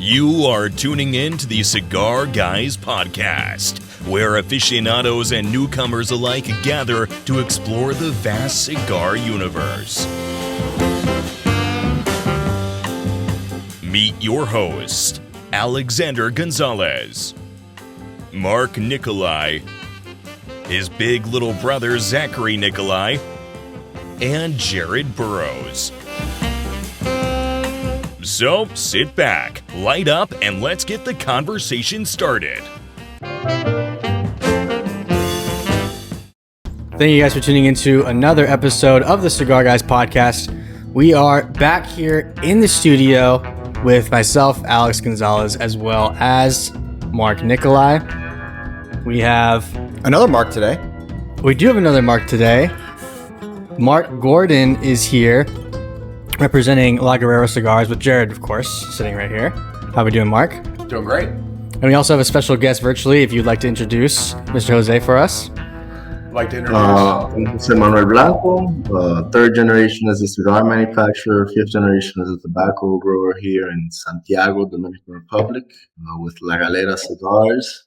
You are tuning in to the Cigar Guys Podcast, where aficionados and newcomers alike gather to explore the vast cigar universe. Meet your host, Alexander Gonzalez, Mark Nikollaj, his big little brother Zachary Nikollaj, and Jared Burrows. So sit back, light up, and let's get the conversation started. Thank you guys for tuning into another episode of the Cigar Guys Podcast. We are back here in the studio with myself, Alex Gonzalez, as well as Mark Nikollaj. We have another Mark today. We do have another Mark today. Mark Gordan is here, representing La Galera Cigars, with Jared, of course, sitting right here. How we doing, Mark? Doing great. And we also have a special guest virtually, if you'd like to introduce Mr. Jose for us. I'd like to introduce Manuel Blanco, third generation as a cigar manufacturer, fifth generation as a tobacco grower here in Santiago, Dominican Republic, with La Galera Cigars.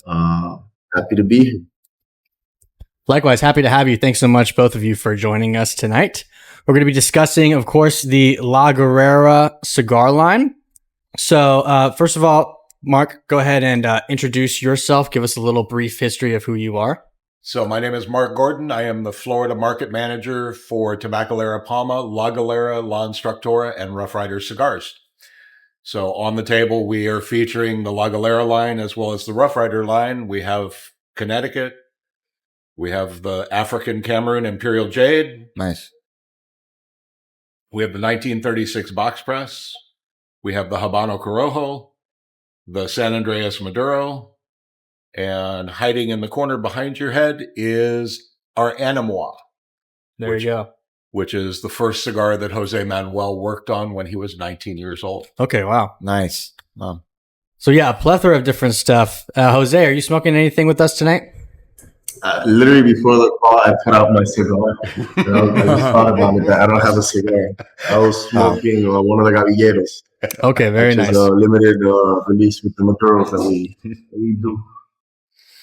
Happy to be here. Likewise, happy to have you. Thanks so much, both of you, for joining us tonight. We're going to be discussing, of course, the La Galera cigar line. So, first of all, Mark, go ahead and introduce yourself. Give us a little brief history of who you are. So, my name is Mark Gordan. I am the Florida market manager for Tabacalera Palma, La Galera, La Instructora, and Rough Rider Cigars. So, on the table, we are featuring the La Galera line as well as the Rough Rider line. We have Connecticut. We have the African Cameroon Imperial Jade. Nice. We have the 1936 box press. We have the Habano Corojo, the San Andreas Maduro, and hiding in the corner behind your head is our Animois. There you go. Which is the first cigar that Jose Manuel worked on when he was 19 years old. Okay, wow. Nice. So yeah, a plethora of different stuff. Jose, are you smoking anything with us tonight? Literally before the call, I put out my cigar. I just thought about it that I don't have a cigar. I was smoking one of the Gavilleros. Okay, very nice. Is a limited release with the Maduros that we do.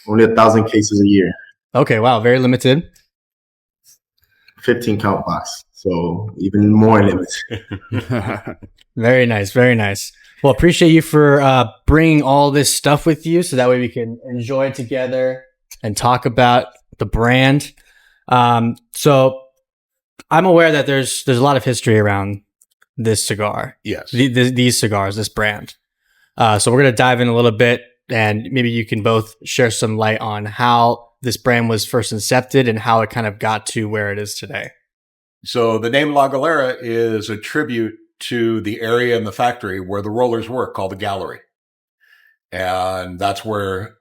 Only 1,000 cases a year. Okay, wow, very limited. 15 count box, so even more limited. Very nice, very nice. Well, appreciate you for bringing all this stuff with you, so that way we can enjoy it together and talk about the brand. So I'm aware that there's a lot of history around this cigar. Yes. These cigars, this brand. So we're going to dive in a little bit, and maybe you can both share some light on how this brand was first incepted and how it kind of got to where it is today. So the name La Galera is a tribute to the area in the factory where the rollers work, called the Gallery. And that's where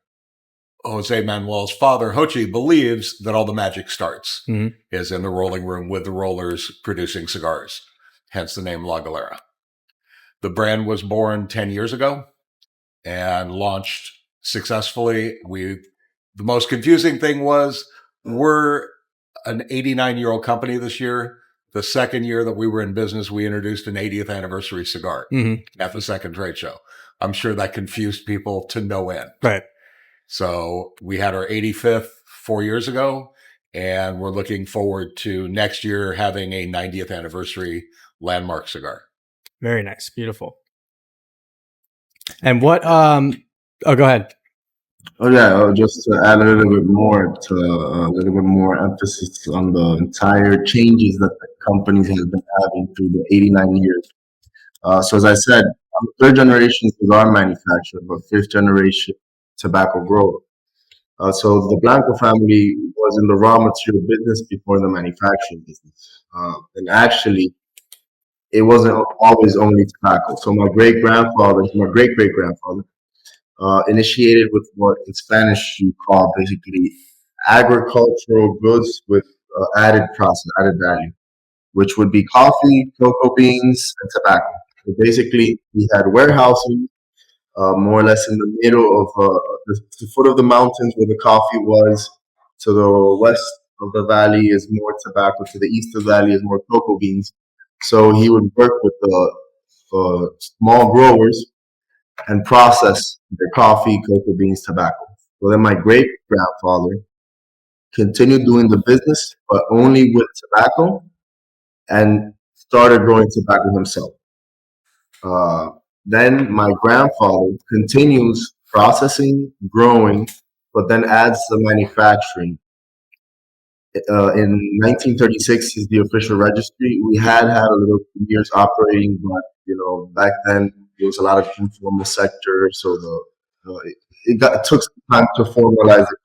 Jose Manuel's father, Hochi, believes that all the magic starts, is in the rolling room with the rollers producing cigars, hence the name La Galera. The brand was born 10 years ago and launched successfully. The most confusing thing was we're an 89-year-old company this year. The second year that we were in business, we introduced an 80th anniversary cigar at the second trade show. I'm sure that confused people to no end. Right. So we had our 85th 4 years ago, and we're looking forward to next year having a 90th anniversary landmark cigar. Very nice. Beautiful. And what, go ahead. Oh yeah, just to add a little bit more emphasis on the entire changes that the companies have been having through the 89 years. So as I said, I'm third generation cigar manufacturer, but fifth generation tobacco grower. So the Blanco family was in the raw material business before the manufacturing business. And actually, it wasn't always only tobacco. So my great-great-grandfather, initiated with what in Spanish you call basically agricultural goods with added value, which would be coffee, cocoa beans, and tobacco. So basically, we had warehousing more or less in the middle of the foot of the mountains where the coffee was. To the west of the valley is more tobacco. To the east of the valley is more cocoa beans. So he would work with the small growers and process the coffee, cocoa beans, tobacco. So then my great grandfather continued doing the business, but only with tobacco, and started growing tobacco himself. Uh, then my grandfather continues processing, growing, but then adds the manufacturing. In 1936 is the official registry. We had a little years operating, but back then there was a lot of informal sector, so it took some time to formalize it.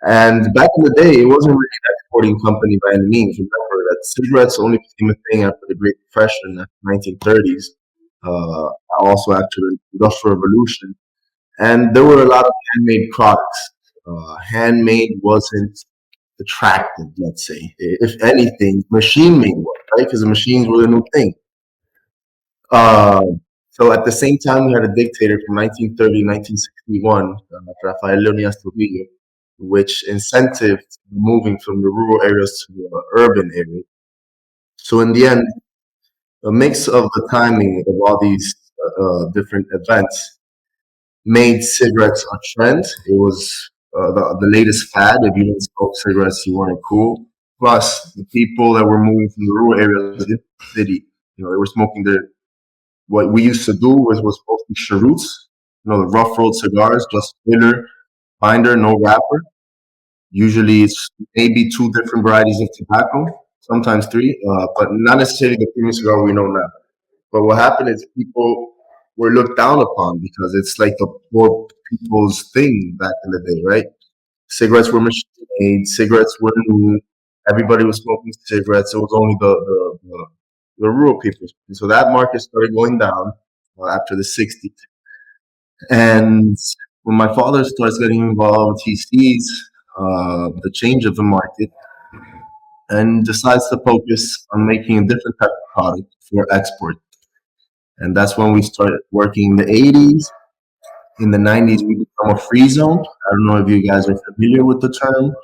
And back in the day, it wasn't really an exporting company by any means. Remember that cigarettes only became a thing after the Great Depression in the 1930s, also after the Industrial Revolution. And there were a lot of handmade products. Handmade wasn't attractive, let's say. If anything, machine made was, right? Because the machines were the new thing. Uh, so at the same time, we had a dictator from 1930 to 1961, Rafael Leonidas Trujillo, which incentivized moving from the rural areas to the urban areas. So in the end, a mix of the timing of all these different events made cigarettes a trend. It was the latest fad. If you didn't smoke cigarettes, you weren't cool. Plus, the people that were moving from the rural areas into the city, they were smoking what we used to do was mostly cheroots, the rough rolled cigars, just filler, binder, no wrapper. Usually, it's maybe two different varieties of tobacco, sometimes three, but not necessarily the premium cigar we know now. But what happened is people were looked down upon because it's like the poor people's thing back in the day, right? Cigarettes were machine made, cigarettes were new, everybody was smoking cigarettes. It was only the rural people. So that market started going down after the 60s. And when my father starts getting involved, he sees the change of the market and decides to focus on making a different type of product for export. And that's when we started working in the 80s. In the 90s, we become a free zone. I don't know if you guys are familiar with the term.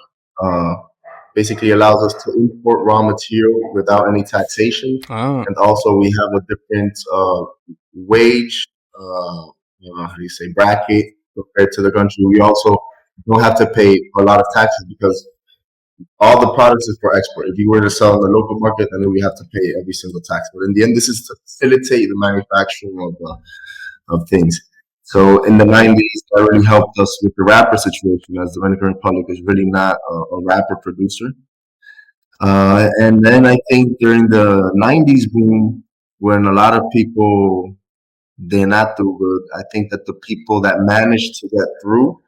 Basically allows us to import raw material without any taxation. Oh, And also we have a different wage, how do you say, bracket compared to the country. We also don't have to pay a lot of taxes because all the products is for export. If you were to sell in the local market, then we have to pay every single tax. But in the end, this is to facilitate the manufacturing of things. So in the 90s, that really helped us with the wrapper situation, as the Dominican Republic is really not a wrapper producer. And then I think during the 90s boom, when a lot of people did not do good, I think that the people that managed to get through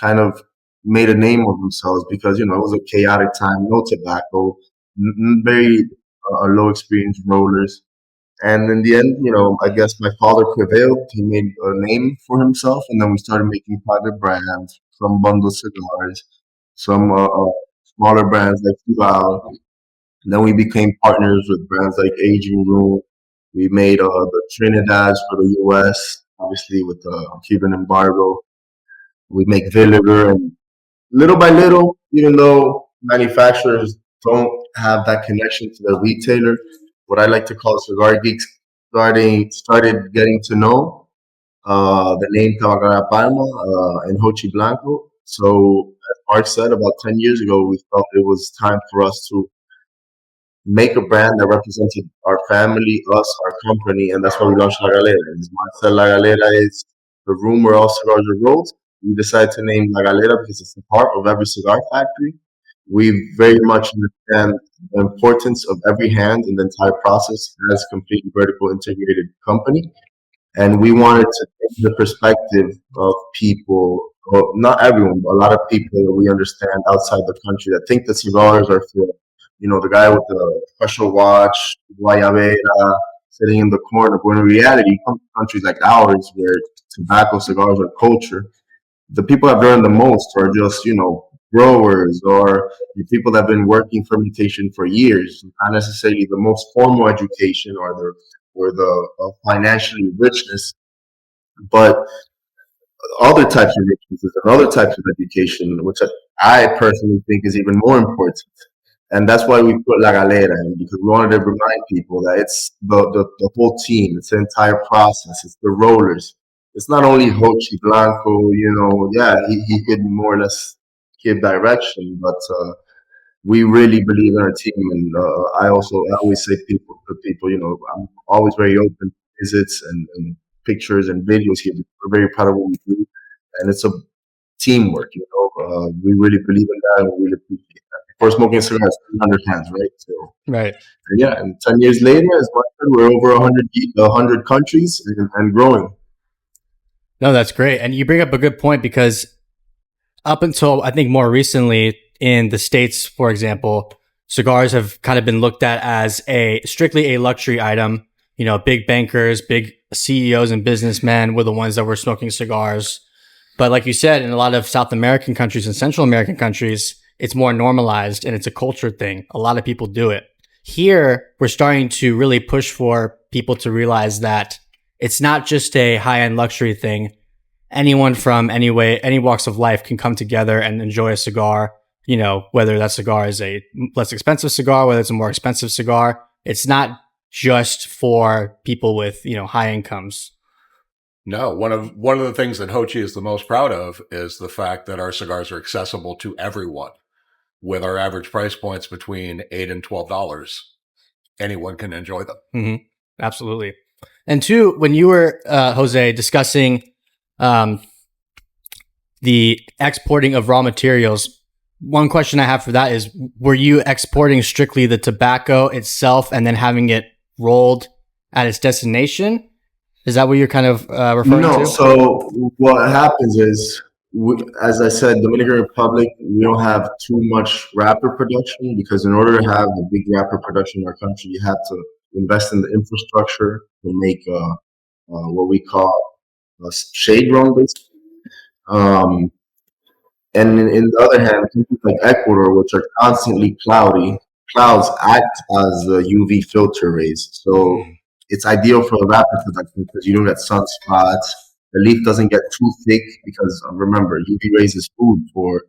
kind of made a name of themselves because, it was a chaotic time, no tobacco, very low experience rollers. And in the end, I guess my father prevailed. He made a name for himself, and then we started making private brands, some bundle cigars, some smaller brands like Cigars. Then we became partners with brands like Aging Room. We made the Trinidad for the U.S., obviously with the Cuban embargo. We make vinegar, and little by little, even though manufacturers don't have that connection to the retailer, what I like to call cigar geeks started getting to know the name Tabacalera Palma and Hochi Blanco. So, as Mark said, about 10 years ago, we felt it was time for us to make a brand that represented our family, us, our company, and that's why we launched La Galera. As Mark said, La Galera is the room where all cigars are rolled. We decided to name La Galera because it's the heart of every cigar factory. We very much understand the importance of every hand in the entire process as a completely vertical integrated company. And we wanted to take the perspective of people, well, not everyone, but a lot of people that we understand outside the country that think that cigars are for, the guy with the special watch, Guayabera, sitting in the corner. When in reality, you come to countries like ours where tobacco, cigars are culture, the people that have learned the most are just, growers or the people that have been working fermentation for years, not necessarily the most formal education or the financially richness, but other types of richnesses and other types of education, which I personally think is even more important. And that's why we put La Galera in, because we wanted to remind people that it's the whole team, it's the entire process, it's the rollers, it's not only Hochi Blanco, he could more or less give direction, but we really believe in our team. And I always say to people, I'm always very open to visits and pictures and videos here. We're very proud of what we do, and it's a teamwork. We really believe in that, and we really appreciate that. For smoking cigars, 300 hands, right? So, Right. and yeah, and 10 years later, as Mark said, we're over 100 countries and growing. No, that's great. And you bring up a good point, because up until I think more recently in the States, for example, cigars have kind of been looked at as strictly a luxury item. Big bankers, big CEOs and businessmen were the ones that were smoking cigars. But like you said, in a lot of South American countries and Central American countries, it's more normalized and it's a culture thing. A lot of people do it. Here, we're starting to really push for people to realize that it's not just a high-end luxury thing. Anyone from any walks of life can come together and enjoy a cigar, whether that cigar is a less expensive cigar, whether it's a more expensive cigar. It's not just for people with, high incomes. No, one of the things that Hochi is the most proud of is the fact that our cigars are accessible to everyone. With our average price points between $8 and $12, anyone can enjoy them. Mm-hmm. Absolutely. And two, when you were, Jose, discussing the exporting of raw materials, one question I have for that is, were you exporting strictly the tobacco itself and then having it rolled at its destination? Is that what you're kind of referring to? No. So what happens is, as I said, Dominican Republic, we don't have too much wrapper production, because in order to have a big wrapper production in our country, you have to invest in the infrastructure to make what we call a shade grown, basically. And in the other hand, countries like Ecuador, which are constantly cloudy, clouds act as UV filter rays. So it's ideal for the wrapper production, because you don't get sunspots. The leaf doesn't get too thick, because remember, UV rays is food for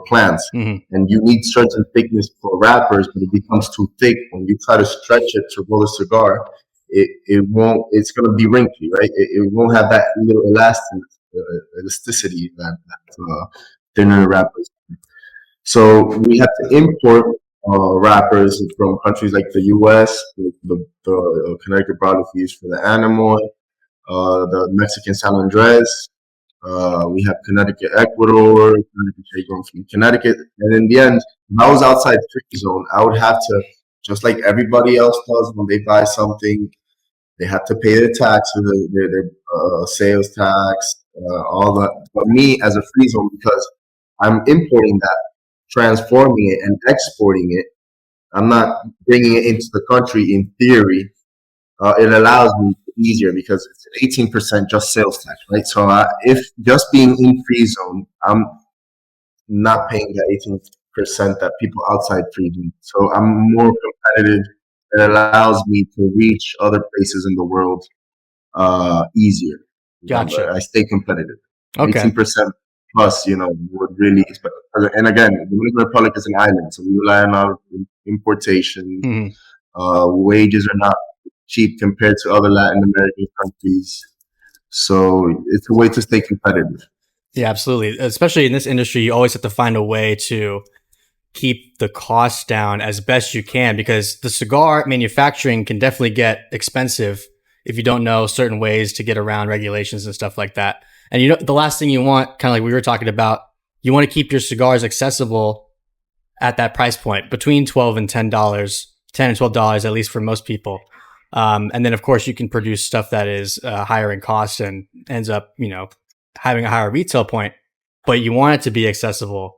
plants, and you need certain thickness for wrappers. But it becomes too thick when you try to stretch it to roll a cigar. It won't. It's going to be wrinkly, right? It won't have that little elasticity that thinner wrappers. So we have to import wrappers from countries like the U.S., the Connecticut broadleaf used for the Anamoy, the Mexican San Andres. We have Connecticut, Ecuador, Connecticut shade grown from Connecticut. And in the end, if I was outside free zone, I would have to, just like everybody else does when they buy something, they have to pay their taxes, their sales tax, all that. But me as a free zone, because I'm importing that, transforming it and exporting it, I'm not bringing it into the country in theory. It allows me easier, because it's an 18% just sales tax, right? So if just being in free zone, I'm not paying that 18% that people outside free zone. So I'm more competitive. It allows me to reach other places in the world easier. Gotcha. I stay competitive. Okay. 18% plus, would really, and again, the Dominican Republic is an island, so we rely on our importation. Wages are not cheap compared to other Latin American countries. So it's a way to stay competitive. Yeah, absolutely. Especially in this industry, you always have to find a way to keep the costs down as best you can, because the cigar manufacturing can definitely get expensive if you don't know certain ways to get around regulations and stuff like that. And the last thing you want, kind of like we were talking about, you want to keep your cigars accessible at that price point between $12 and $10, $10 and $12 at least for most people. And then of course you can produce stuff that is higher in cost and ends up, having a higher retail point, but you want it to be accessible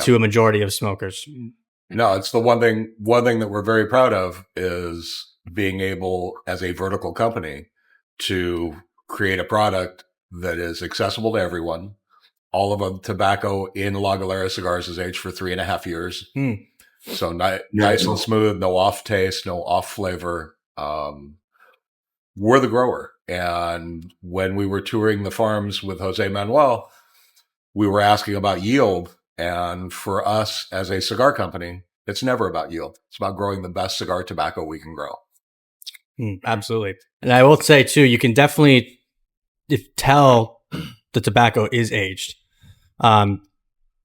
to a majority of smokers. No, it's the one thing that we're very proud of is being able, as a vertical company, to create a product that is accessible to everyone. All of the tobacco in La Galera cigars is aged for 3.5 years. So nice and smooth, no off taste, no off flavor. We're the grower. And when we were touring the farms with Jose Manuel, we were asking about yield. And for us as a cigar company, it's never about yield. It's about growing the best cigar tobacco we can grow. Absolutely. And I will say too, you can definitely tell the tobacco is aged.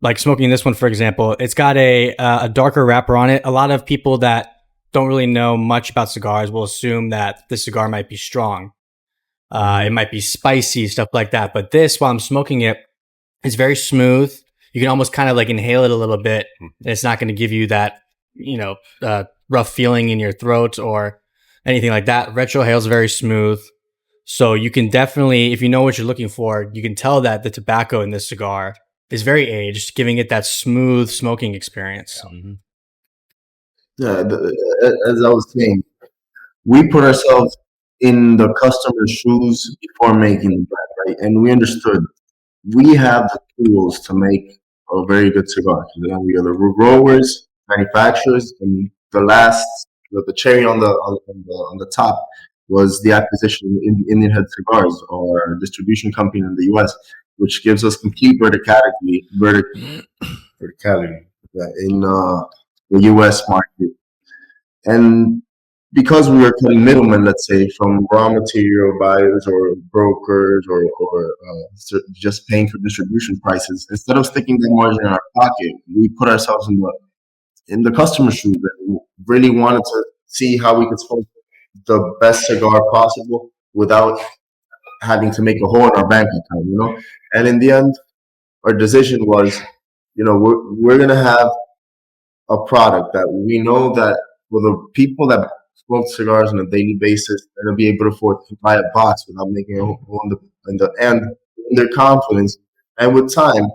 Like smoking this one, for example, it's got a darker wrapper on it. A lot of people that don't really know much about cigars will assume that the cigar might be strong. It might be spicy, stuff like that. But this, while I'm smoking it, it's very smooth. You can almost kind of like inhale it a little bit. And it's not going to give you that, rough feeling in your throat or anything like that. Retrohale is very smooth. So you can definitely, if you know what you're looking for, you can tell that the tobacco in this cigar is very aged, giving it that smooth smoking experience. Yeah, as I was saying, we put ourselves in the customer's shoes before making the brand, right? And we understood we have the tools to make a very good cigar. We are the growers, manufacturers, and the cherry on the top was the acquisition in Indian Head Cigars, our distribution company in the U.S., which gives us complete verticality in the U.S. market. And because we were cutting middlemen, let's say, from raw material buyers or brokers or just paying for distribution prices, instead of sticking that margin in our pocket, we put ourselves in the customer's shoes and really wanted to see how we could smoke the best cigar possible without having to make a hole in our bank account, And in the end, our decision was, we're going to have a product that we know that for the people that smoke cigars on a daily basis, they're going to be able to afford to buy a box without making a hole in their confidence. And with time,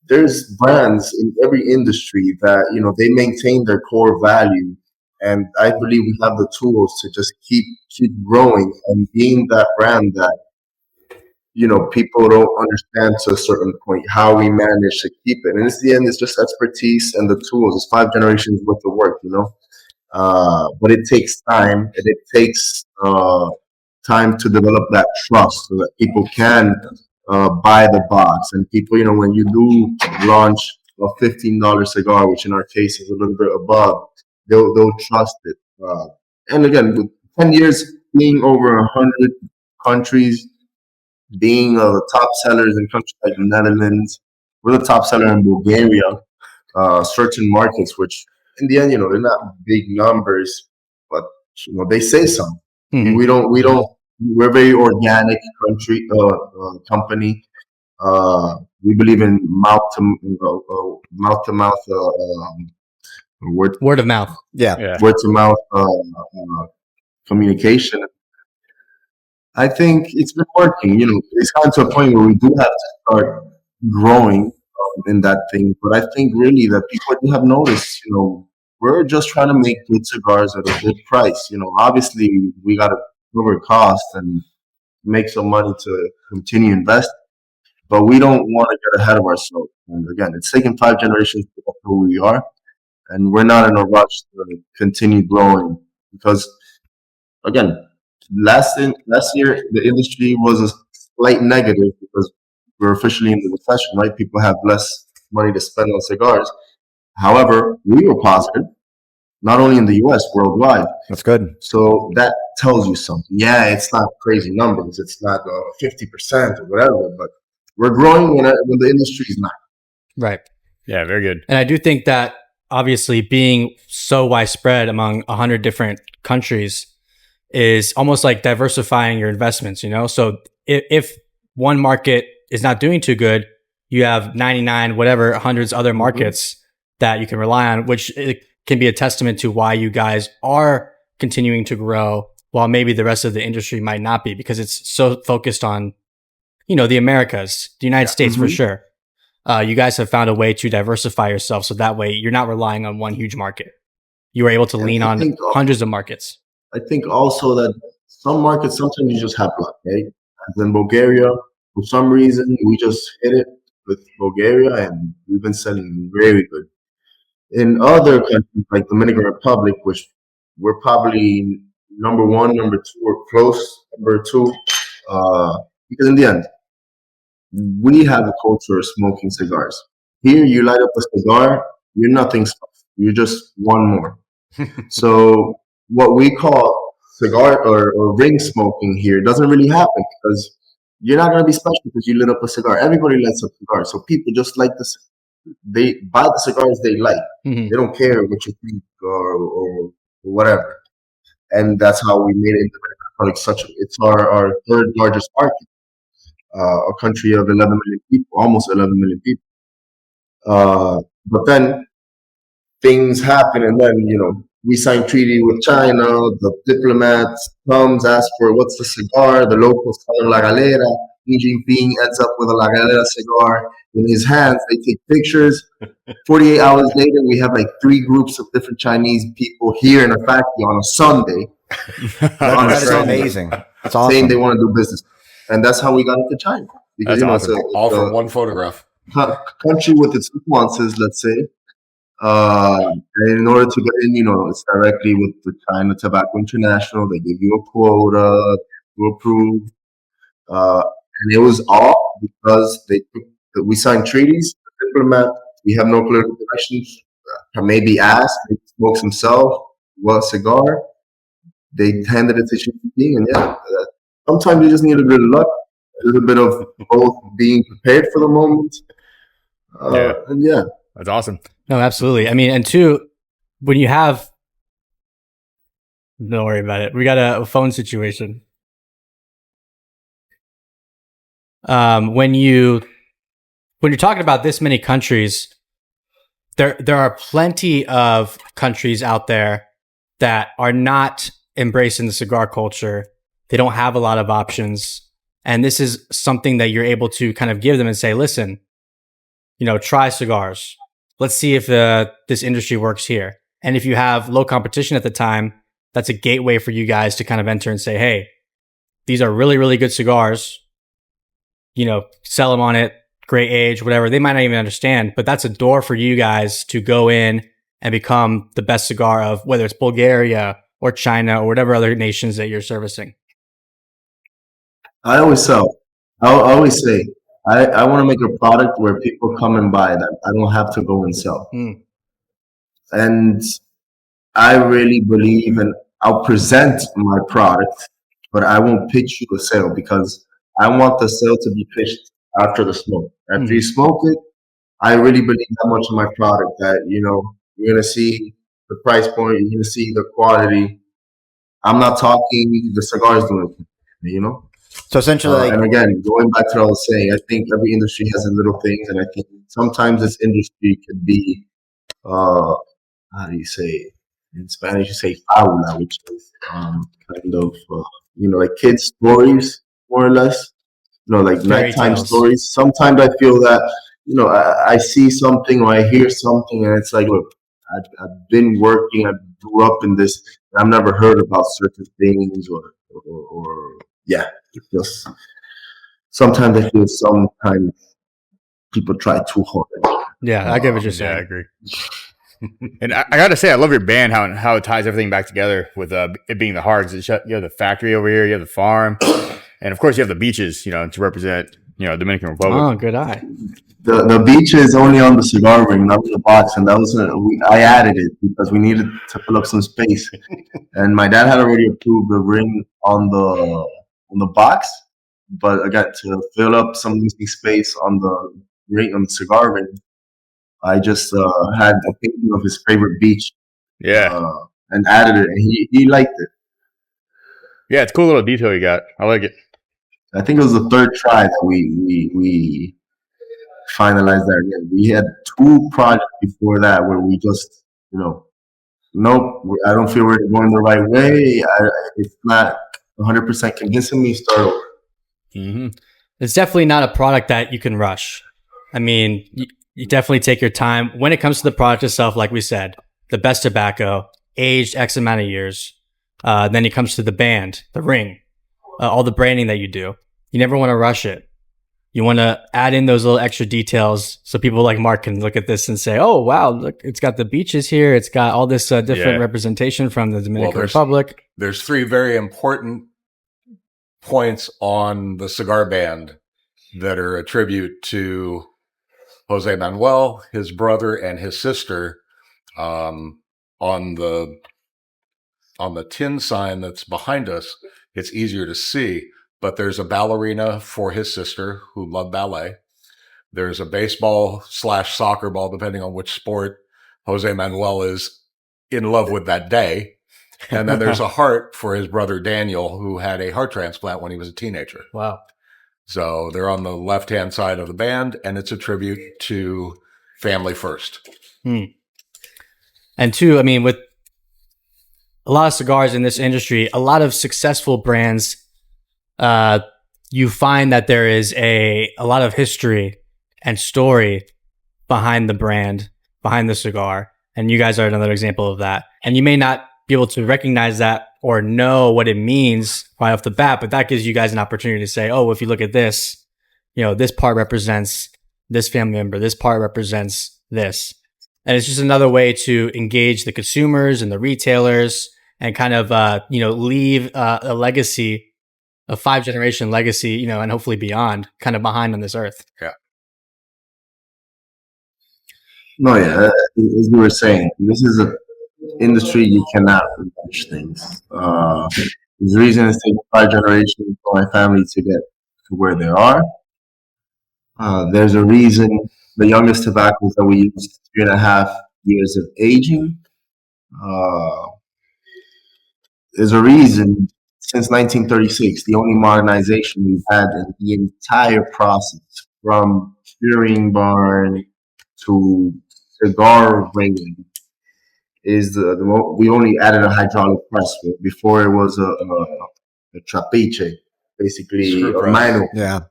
there's brands in every industry that, they maintain their core value. And I believe we have the tools to just keep growing and being that brand that, people don't understand to a certain point how we manage to keep it. And it's the end, it's just expertise and the tools. It's 5 generations worth of work, but it takes time, and it takes time to develop that trust so that people can buy the box. And people, when you do launch a $15 cigar, which in our case is a little bit above, they'll trust it. And again, with 10 years being over 100 countries, being the top sellers in countries like the Netherlands, we're the top seller in Bulgaria, certain markets, which in the end, they're not big numbers, but they say something. Mm-hmm. We're a very organic company. We believe in mouth to mouth, word of mouth. Yeah. Word to mouth communication. I think it's been working. It's gotten to a point where we do have to start growing in that thing. But I think really that people do have noticed, we're just trying to make good cigars at a good price. Obviously we got to cover costs and make some money to continue investing. But we don't want to get ahead of ourselves. And again, it's taken 5 generations to get to who we are. And we're not in a rush to continue growing because, again, last year the industry was a slight negative because we're officially in the recession, right? People have less money to spend on cigars. However, we were positive, not only in the U.S., worldwide. That's good. So that tells you something. Yeah, it's not crazy numbers. It's not 50% or whatever, but we're growing when the industry is not. Right. Yeah, very good. And I do think that obviously being so widespread among 100 different countries is almost like diversifying your investments, So if one market is not doing too good, you have 99, whatever, hundreds other markets that you can rely on, which it can be a testament to why you guys are continuing to grow while maybe the rest of the industry might not be, because it's so focused on, the Americas, the United States for sure. You guys have found a way to diversify yourself so that way you're not relying on one huge market. You are able to lean on hundreds of markets. I think also that some markets, sometimes you just have luck, right? As in Bulgaria, for some reason, we just hit it with Bulgaria and we've been selling very good. In other countries like Dominican Republic, which we're probably number 1, number 2, or close number 2, because in the end, we have a culture of smoking cigars. Here, you light up a cigar, you're nothing special. You're just one more. So what we call cigar or ring smoking here doesn't really happen because you're not gonna be special because you lit up a cigar. Everybody lights up cigars, so people just like this. They buy the cigars they like. Mhm. They don't care what you think or whatever. And that's how we made it. It's our third largest market, a country of 11 million people, almost 11 million people. But then things happen, and then we signed treaty with China. The diplomats comes, asks for what's the cigar. The locals call it La Galera. Xi Jinping ends up with a La Galera cigar in his hands. They take pictures. 48 hours later, we have like 3 groups of different Chinese people here in a factory on a Sunday. That is amazing. That's awesome. Saying they want to do business, and that's how we got into China. Because That's awesome. All from one photograph. Country with its nuances, let's say. And in order to get in, it's directly with the China Tobacco International. They give you a quota to approve. And it was all because we signed treaties. The diplomat, we have no political connections. Maybe asked, maybe smokes himself, what cigar. They handed it to Xi Jinping, and sometimes you just need a bit of luck, a little bit of both being prepared for the moment. And that's awesome. No, absolutely. I mean, and two, when you have, don't worry about it. We got a phone situation. When you're talking about this many countries, there are plenty of countries out there that are not embracing the cigar culture. They don't have a lot of options. And this is something that you're able to kind of give them and say, listen, try cigars. Let's see if this industry works here. And if you have low competition at the time, that's a gateway for you guys to kind of enter and say, hey, these are really, really good cigars. Sell them on it, great age, whatever. They might not even understand, but that's a door for you guys to go in and become the best cigar of whether it's Bulgaria or China or whatever other nations that you're servicing. I always say, I want to make a product where people come and buy that I don't have to go and sell. And I really believe, and I'll present my product, but I won't pitch you a sale because I want the sale to be pitched after the smoke. After you smoke it, I really believe that much in my product that, you're going to see the price point, you're going to see the quality. I'm not talking the cigars doing it, So essentially, and again, going back to what I was saying, I think every industry has its little things, and I think sometimes this industry could be, how do you say in Spanish? You say fábula, which is kind of like kids' stories, more or less. Like Fairy nighttime tales. stories. Sometimes I feel that I see something or I hear something, and it's like, look, I've been working, I grew up in this, and I've never heard about certain things or just sometimes I feel sometimes people try too hard. Yeah, I get what you're Yeah, I saying. agree. And I got to say, I love your band, how it ties everything back together with it being the heart. You have the factory over here, you have the farm, and of course you have the beaches, to represent, Dominican Republic. Oh, good eye. The beach is only on the cigar ring, not in the box, and that was I added it because we needed to fill up some space. And my dad had already approved the ring on the box, but I got to fill up some missing space on the ring, on the cigar ring. I just had a painting of his favorite beach, and added it, and he liked it. Yeah, it's a cool little detail you got. I like it. I think it was the third try that we finalized that. Yeah, we had 2 projects before that where we just, nope, I don't feel we're going the right way. It's not 100% convincing me. Start over. Mm-hmm. It's definitely not a product that you can rush. I mean, you definitely take your time. When it comes to the product itself, like we said, the best tobacco, aged X amount of years. Then it comes to the band, the ring, all the branding that you do. You never want to rush it. You want to add in those little extra details so people like Mark can look at this and say, oh, wow, look, it's got the beaches here. It's got all this different representation from the Dominican Republic. There's 3 very important points on the cigar band that are a tribute to Jose Manuel, his brother, and his sister. On the tin sign that's behind us, it's easier to see, but there's a ballerina for his sister who loved ballet. There's a baseball/soccer ball, depending on which sport Jose Manuel is in love with that day. And then there's a heart for his brother Daniel, who had a heart transplant when he was a teenager. Wow. So they're on the left-hand side of the band, and it's a tribute to family first. And two, I mean, with a lot of cigars in this industry, a lot of successful brands, you find that there is a lot of history and story behind the brand, behind the cigar. And you guys are another example of that. And you may not be able to recognize that or know what it means right off the bat, but that gives you guys an opportunity to say, oh, if you look at this, this part represents this family member, this part represents this. And it's just another way to engage the consumers and the retailers and kind of, leave a legacy, a 5-generation legacy, and hopefully beyond, kind of behind on this earth. Yeah. No, yeah, as you were saying, this is an industry you cannot rush things. There's a reason it's taken 5 generations for my family to get to where they are. There's a reason the youngest tobaccos that we use 3.5 years of aging. There's a reason since 1936, the only modernization we've had in the entire process, from curing barn to cigar ringing, is we only added a hydraulic press. Before it was a trapiche, basically a manual. Yeah.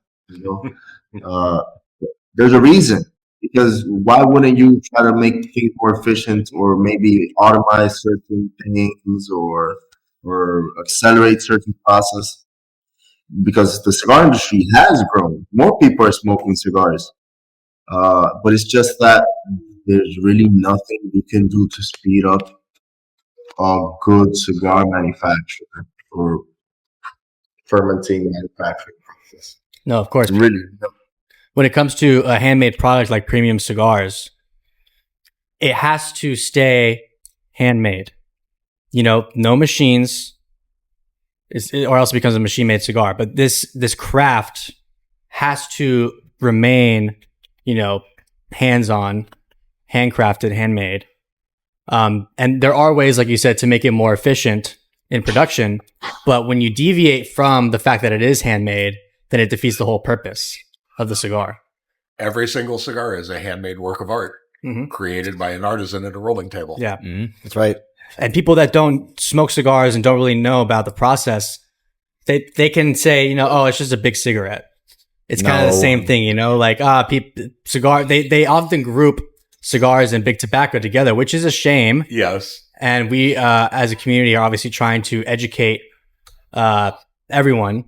There's a reason, because why wouldn't you try to make things more efficient, or maybe automate certain things, or accelerate certain process? Because the cigar industry has grown. More people are smoking cigars. But it's just that there's really nothing you can do to speed up a good cigar manufacturer or fermenting manufacturing process. No, of course. Really, When it comes to a handmade product like premium cigars, it has to stay handmade. No machines, or else it becomes a machine-made cigar. But this craft has to remain, hands-on, handcrafted, handmade. And there are ways, like you said, to make it more efficient in production. But when you deviate from the fact that it is handmade, then it defeats the whole purpose of the cigar. Every single cigar is a handmade work of art created by an artisan at a rolling table. Yeah. That's right. And people that don't smoke cigars and don't really know about the process, they can say, oh, it's just a big cigarette. It's kind of the same thing, cigar. They often group cigars and big tobacco together, which is a shame. Yes. And we, as a community, are obviously trying to educate everyone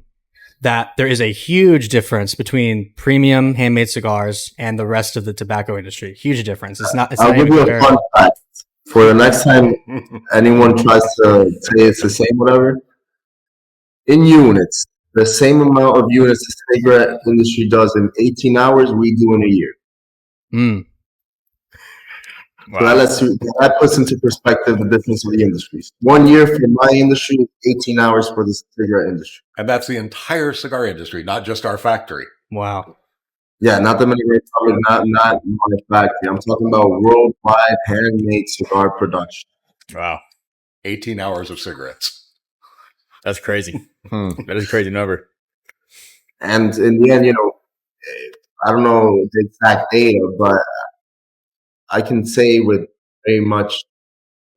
that there is a huge difference between premium handmade cigars and the rest of the tobacco industry. Huge difference. I'll give you a fun fact. For the next time anyone tries to say it's the same, whatever, in units, the same amount of units the cigarette industry does in 18 hours, we do in a year. Wow. So that puts into perspective the difference of the industries. 1 year for my industry, 18 hours for the cigarette industry. And that's the entire cigar industry, not just our factory. Wow. Yeah, not the manufacturing, not my factory. I'm talking about worldwide handmade cigar production. Wow. 18 hours of cigarettes. That's crazy. That is a crazy number. And in the end, I don't know the exact data, but I can say with very much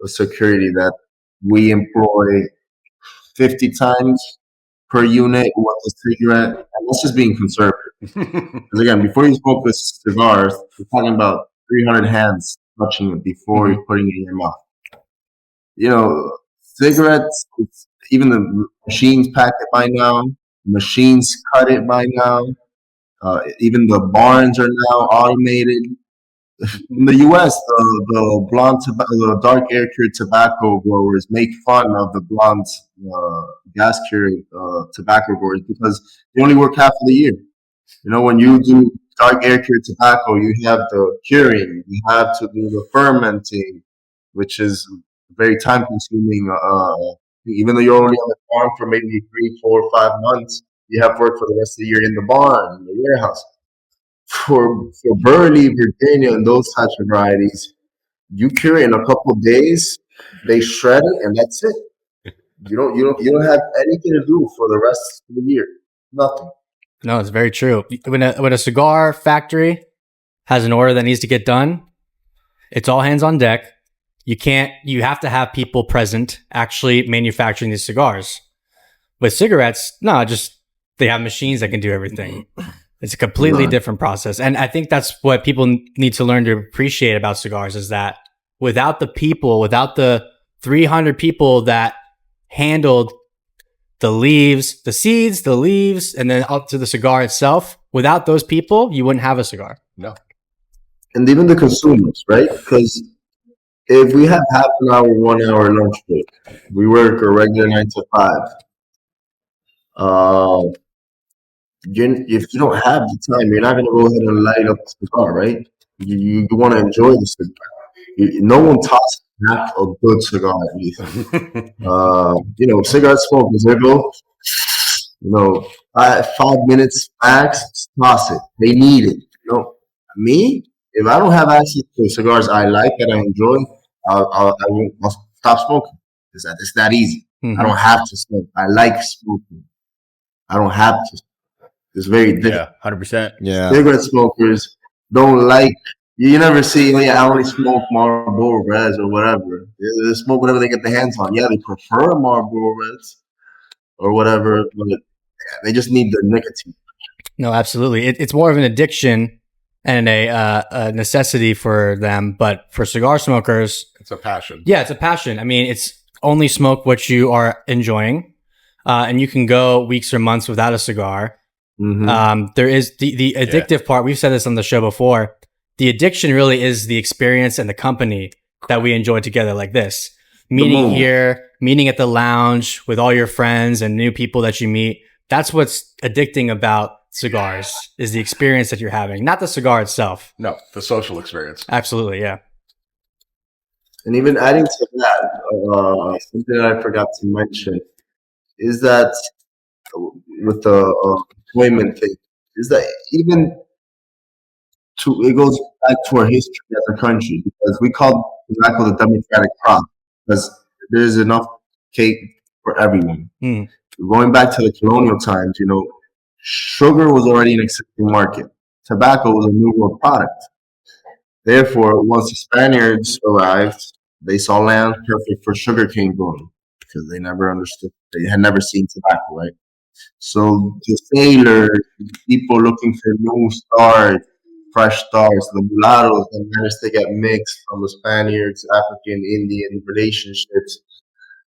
security that we employ 50 times per unit with a cigarette, and that's just being conservative. Because again, before you smoke the cigars, we're talking about 300 hands touching it before you're putting it in your mouth. Cigarettes, even the machines pack it by now, machines cut it by now, even the barns are now automated. In the U.S., the blonde, the dark air cured tobacco growers make fun of the blonde gas cured tobacco growers because they only work half of the year. When you do dark air cured tobacco, you have the curing, you have to do the fermenting, which is very time consuming. Even though you're only on the farm for maybe 3, 4, 5 months, You have work for the rest of the year in the barn, in the warehouse. For Burley, Virginia, and those types of varieties, you cure it in a couple of days. They shred it, and that's it. You don't have anything to do for the rest of the year. Nothing. No, it's very true. When a cigar factory has an order that needs to get done, it's all hands on deck. You have to have people present actually manufacturing these cigars. With cigarettes, no, just they have machines that can do everything. It's a completely different process. And I think that's what people need to learn to appreciate about cigars is that without the people, without the 300 people that handled the leaves, the seeds, the leaves, and then up to the cigar itself, without those people, you wouldn't have a cigar. No. And even the consumers, right? Because if we have half an hour, 1 hour lunch break, we work a regular 9 to 5. If you don't have the time, you're not going to go ahead and light up the cigar, right? You want to enjoy the cigar. No one tosses half a good cigar at least. Cigar smokers, they go, 5 minutes max, toss it. They need it. Me, if I don't have access to cigars I like that I enjoy, I'll stop smoking. It's that easy. Mm-hmm. I don't have to smoke. I like smoking. I don't have to. It's very different. Yeah, 100%. Yeah. Cigarette smokers don't like. You never see, I only smoke Marlboro Reds or whatever. They smoke whatever they get their hands on. Yeah, they prefer Marlboro Reds or whatever, but they just need the nicotine. No, absolutely. It's more of an addiction and a necessity for them. But for cigar smokers, It's a passion. yeah, it's a passion. I mean, it's only smoke what you are enjoying. And you can go weeks or months without a cigar. Mm-hmm. There is the addictive part. We've said this on the show before. The addiction really is the experience and the company that we enjoy together like this. Meeting here, meeting at the lounge with all your friends and new people that you meet. That's what's addicting about cigars is the experience that you're having, not the cigar itself. No, the social experience. Absolutely, yeah. And even adding to that, something that I forgot to mention is that with the employment thing, is that even it goes back to our history as a country because we call tobacco the democratic crop because there's enough cake for everyone. Going back to the colonial times, sugar was already an existing market. Tobacco was a new world product. Therefore, once the Spaniards arrived, they saw land perfect for sugarcane growing because they never understood. They had never seen tobacco, right? So the sailors, people looking for new stars, fresh stars, the mulattoes that managed to get mixed from the Spaniards, African, Indian relationships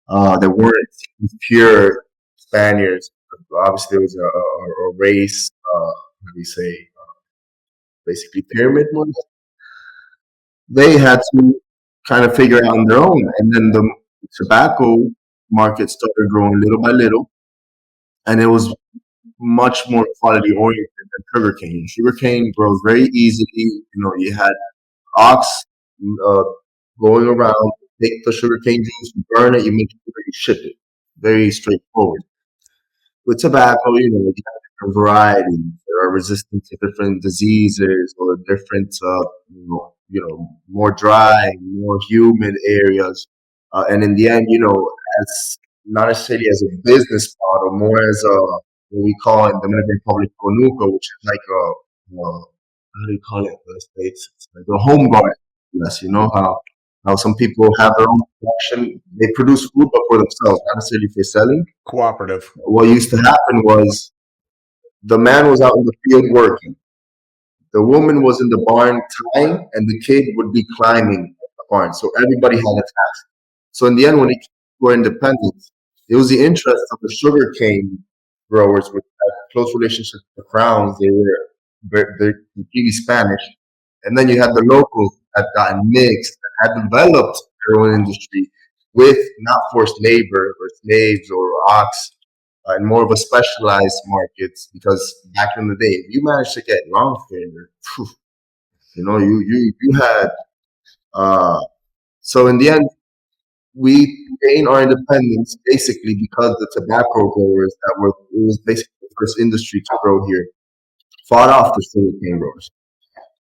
that weren't pure Spaniards. Obviously, there was a race, basically pyramid ones. They had to kind of figure it out on their own. And then the tobacco market started growing little by little. And it was much more quality oriented than sugarcane. Sugarcane grows very easily. You had ox going around, take the sugarcane juice, you burn it, you make it, you ship it. Very straightforward. With tobacco, you have different varieties that are resistant to different diseases or different, more dry, more humid areas. And in the end, as not necessarily as a business model, more as what we call in the Dominican Republic conuco, which is like how do you call it in the States? It's like a home garden. Yes, how some people have their own production. They produce food, but for themselves, not necessarily for selling. Cooperative. What used to happen was the man was out in the field working. The woman was in the barn tying, and the kid would be climbing the barn. So everybody had a task. So in the end, when it were independent, it was the interest of the sugarcane growers with a close relationship with the crowns. They're completely Spanish. And then you had the locals that got mixed, that had developed their own industry with not forced labor or slaves or ox, and more of a specialized market. Because back in the day, if you managed to get long finger, you had. So in the end, we gained our independence basically because the tobacco growers it was basically first industry to grow here, fought off the sugarcane growers,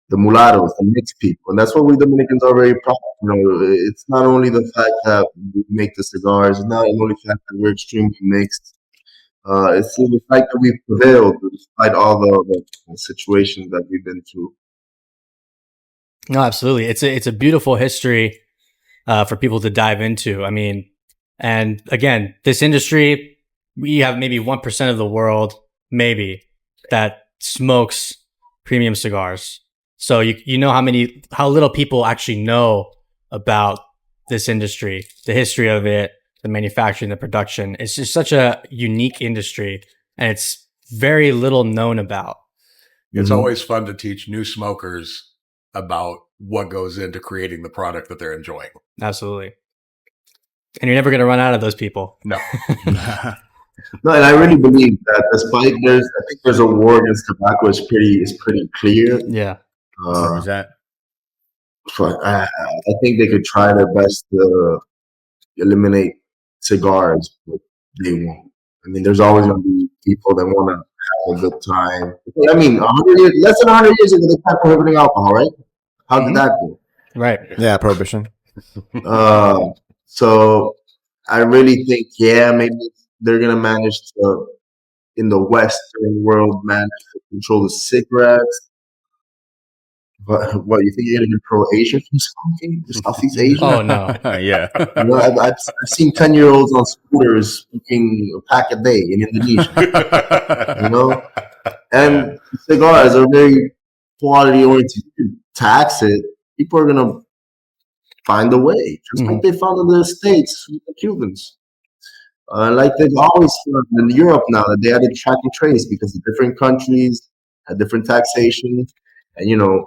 the mulattoes, the mixed people. And that's what we Dominicans are very proud of. You know, it's not only the fact that we make the cigars, it's not only the fact that we're extremely mixed. It's the fact that we've prevailed despite all the situations that we've been through. No, absolutely. It's a beautiful history for people to dive into. I mean, and again, this industry, we have maybe 1% of the world, maybe, that smokes premium cigars. So you know how little people actually know about this industry, the history of it, the manufacturing, the production. It's just such a unique industry, and it's very little known about. It's always fun to teach new smokers about what goes into creating the product that they're enjoying. Absolutely. And you're never going to run out of those people. No. No, and I really believe that despite I think there's a war against tobacco is pretty clear. Yeah. What was that? But I think they could try their best to eliminate cigars, but they won't. I mean, there's always going to be people that want to have a good time. I mean, 100 years, less than 100 years ago, they tried prohibiting alcohol, right? How did that go? Right. Yeah, prohibition. So I really think, maybe they're going to manage to, in the Western world, manage to control the cigarettes. But what, you think you're going to control Asia from smoking? Southeast Asia? Oh, no. Yeah. You know, I've seen 10-year-olds on scooters smoking a pack a day in Indonesia. You know? And cigars are very quality oriented. You can tax it. People are going to find a way, just like they found in the States with the Cubans. Like they've always found in Europe now that they had to track and trace because the different countries had different taxation. And, you know,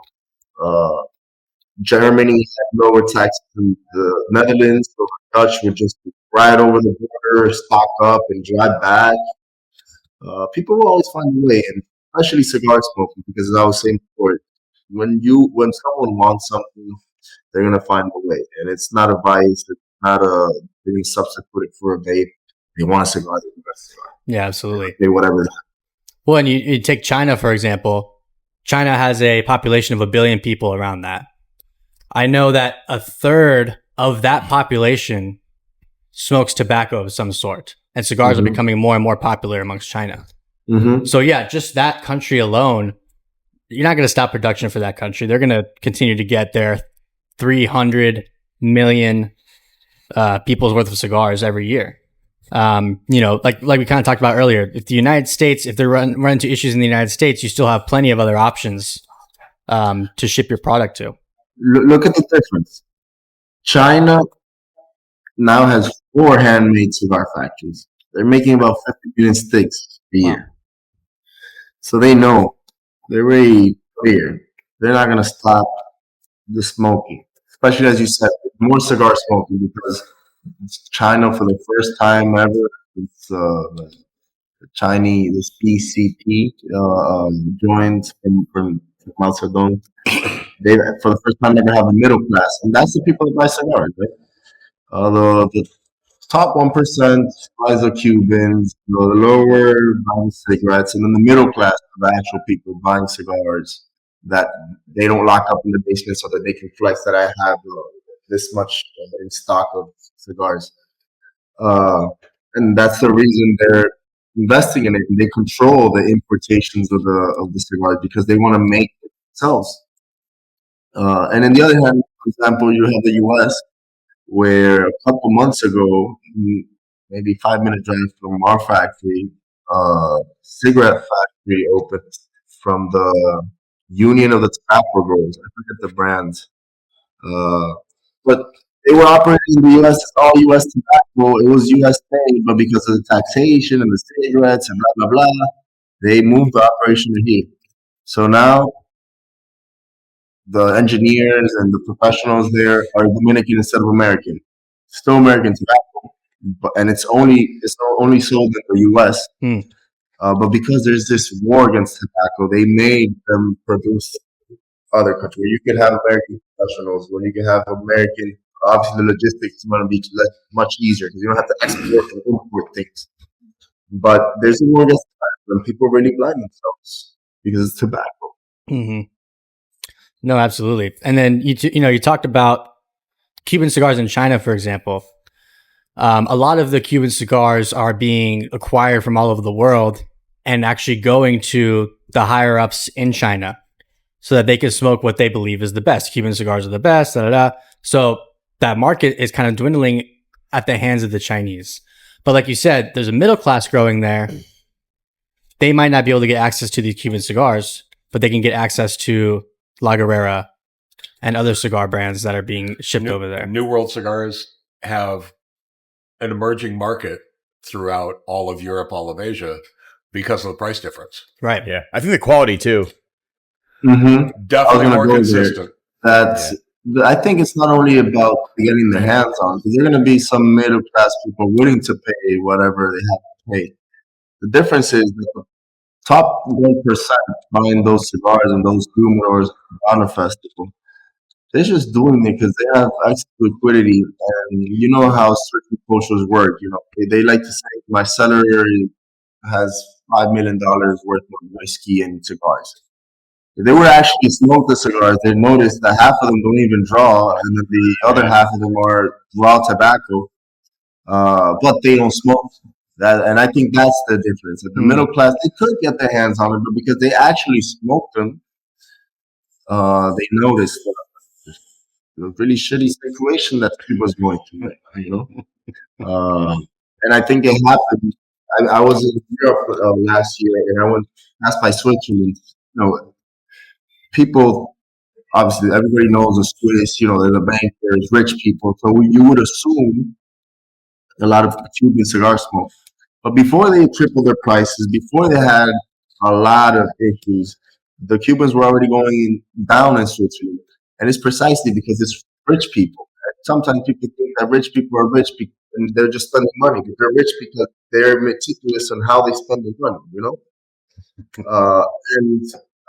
Germany had lower taxes than the Netherlands, so the Dutch would just ride over the border, stock up, and drive back. People will always find a way, and especially cigar smoking, because as I was saying before, when someone wants something, they're gonna find a way, and it's not a vice. It's not being substituted for a vape. They want a cigar, they want a cigar. Yeah, absolutely. They whatever. Well, and you take China, for example. China has a population of 1 billion people around that. I know that a third of that population smokes tobacco of some sort, and cigars are becoming more and more popular amongst China. So yeah, just that country alone, you're not going to stop production for that country. They're going to continue to get their 300 million people's worth of cigars every year. You know, like we kind of talked about earlier, if the United States, if they run into issues in the United States, you still have plenty of other options to ship your product to. Look at the difference. China now has 4 handmade cigar factories. They're making about 50 million sticks a year. So they know, they're very clear. They're not going to stop the smoking, especially as you said, more cigar smoking, because China, for the first time ever, it's Chinese, this PCP joined from Mao Zedong. They, for the first time ever, have a middle class, and that's the people that buy cigars, right? The top 1% buys the Cubans, the lower buying cigarettes, and then the middle class are the actual people buying cigars that they don't lock up in the basement so that they can flex that I have this much in stock of cigars. And that's the reason they're investing in it. They control the importations of the cigars because they want to make it themselves. And on the other hand, for example, you have the U.S., where a couple months ago, maybe 5-minute drive from our factory, cigarette factory opened from the Union of the Tobacco Growers. I forget the brand. But they were operating in the U.S., all U.S. tobacco. It was U.S. made, but because of the taxation and the cigarettes and blah, blah, blah, they moved the operation to here. So now the engineers and the professionals there are Dominican instead of American. Still American tobacco, and it's only sold in the U.S. But because there's this war against tobacco, they made them produce other countries where you could have American professionals, where you can have American. Obviously, the logistics is going to be much easier because you don't have to export and import things. But there's a war against tobacco. when people really blind themselves because it's tobacco. Mm-hmm. No, absolutely. And then you talked about Cuban cigars in China, for example. A lot of the Cuban cigars are being acquired from all over the world and actually going to the higher ups in China so that they can smoke what they believe is the best. Cuban cigars are the best. Da, da, da. So that market is kind of dwindling at the hands of the Chinese. But like you said, there's a middle class growing there. They might not be able to get access to these Cuban cigars, but they can get access to La Guerrera and other cigar brands that are being shipped over there. New World cigars have an emerging market throughout all of Europe, all of Asia, because of the price difference. Right. Yeah. I think the quality too. Definitely more consistent. I think it's not only about getting their hands on, because there are going to be some middle class people willing to pay whatever they have to pay. The difference is that the top 1% buying those cigars and those humidors on a festival, they're just doing it because they have extra liquidity. And you know how certain cultures work. They like to say, my cellar has $5 million worth of whiskey and cigars. If they were actually smoke the cigars, they notice that half of them don't even draw, and then the other half of them are raw tobacco, but they don't smoke. And I think that's the difference. At the middle class, they could get their hands on it, but because they actually smoked them, they noticed the really shitty situation that people's going through. And I think it happened. I was in Europe last year, and I went passed by Switzerland. People, obviously, everybody knows the Swiss. They're the bankers, rich people. So you would assume a lot of Cuban cigar smoke. But before they tripled their prices, before they had a lot of issues, the Cubans were already going down in Switzerland. And it's precisely because it's rich people. Sometimes people think that rich people are rich and they're just spending money. But they're rich because they're meticulous on how they spend their money, And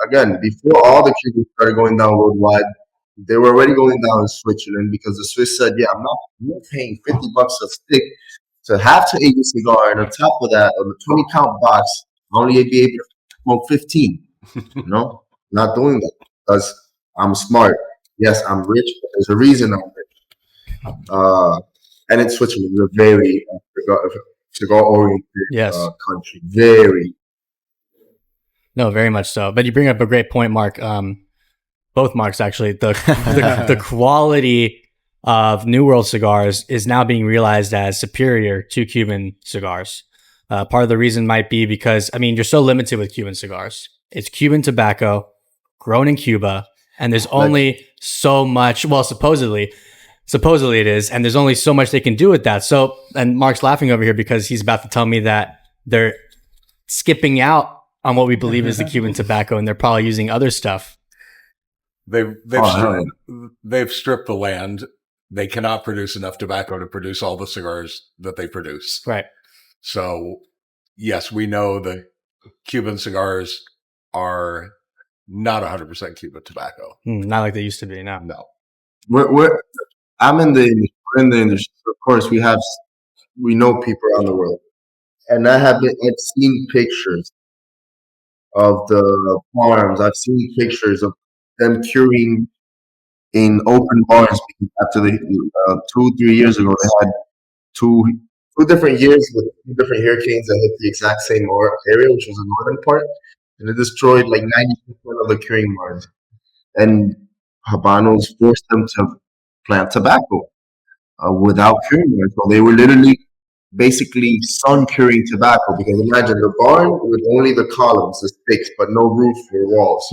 again, before all the Cubans started going down worldwide, they were already going down in Switzerland because the Swiss said, I'm not paying $50 a stick to have to eat a cigar. And on top of that, on the 20 count box, I only be able to smoke 15. Not doing that because I'm smart. Yes, I'm rich, but there's a reason I'm rich. And in Switzerland, we're very cigar-oriented country. Very. No, very much so. But you bring up a great point, Mark. Both Marks, actually. The quality of New World cigars is now being realized as superior to Cuban cigars. Part of the reason might be because, you're so limited with Cuban cigars. It's Cuban tobacco, grown in Cuba, and there's only so much, well, supposedly it is, and there's only so much they can do with that. So, and Mark's laughing over here because he's about to tell me that they're skipping out on what we believe is the Cuban tobacco, and they're probably using other stuff. They've stripped the land. They cannot produce enough tobacco to produce all the cigars that they produce. Right. So, yes, we know the Cuban cigars are not 100% Cuban tobacco. Not like they used to be. No. I'm in the industry. Of course, we know people around the world, and I've seen pictures of the farms. I've seen pictures of them curing in open bars. After the 2-3 years ago, they had two different years with different hurricanes that hit the exact same area, which was the northern part, and it destroyed like 90% of the curing bars. And Habanos forced them to plant tobacco without curing it. So they were literally basically sun curing tobacco, because imagine the barn with only the columns, the sticks, but no roof or walls.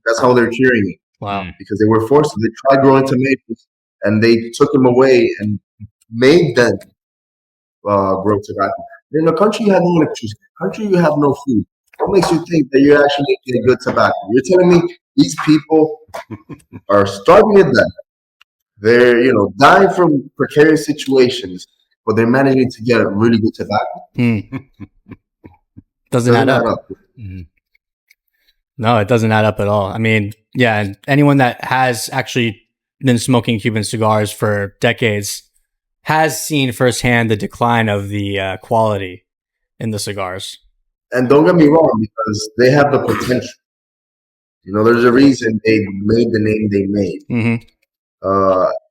That's how they're curing it. Wow. Because they were forced to. They tried growing tomatoes and they took them away and made them grow tobacco. In a country you have no electricity, country you have no food. What makes you think that you're actually getting good tobacco? You're telling me these people are starving to death. They're, dying from precarious situations, but they're managing to get a really good tobacco. Doesn't add up. No, it doesn't add up at all. And anyone that has actually been smoking Cuban cigars for decades has seen firsthand the decline of the quality in the cigars. And don't get me wrong, because they have the potential. You know, there's a reason they made the name they made.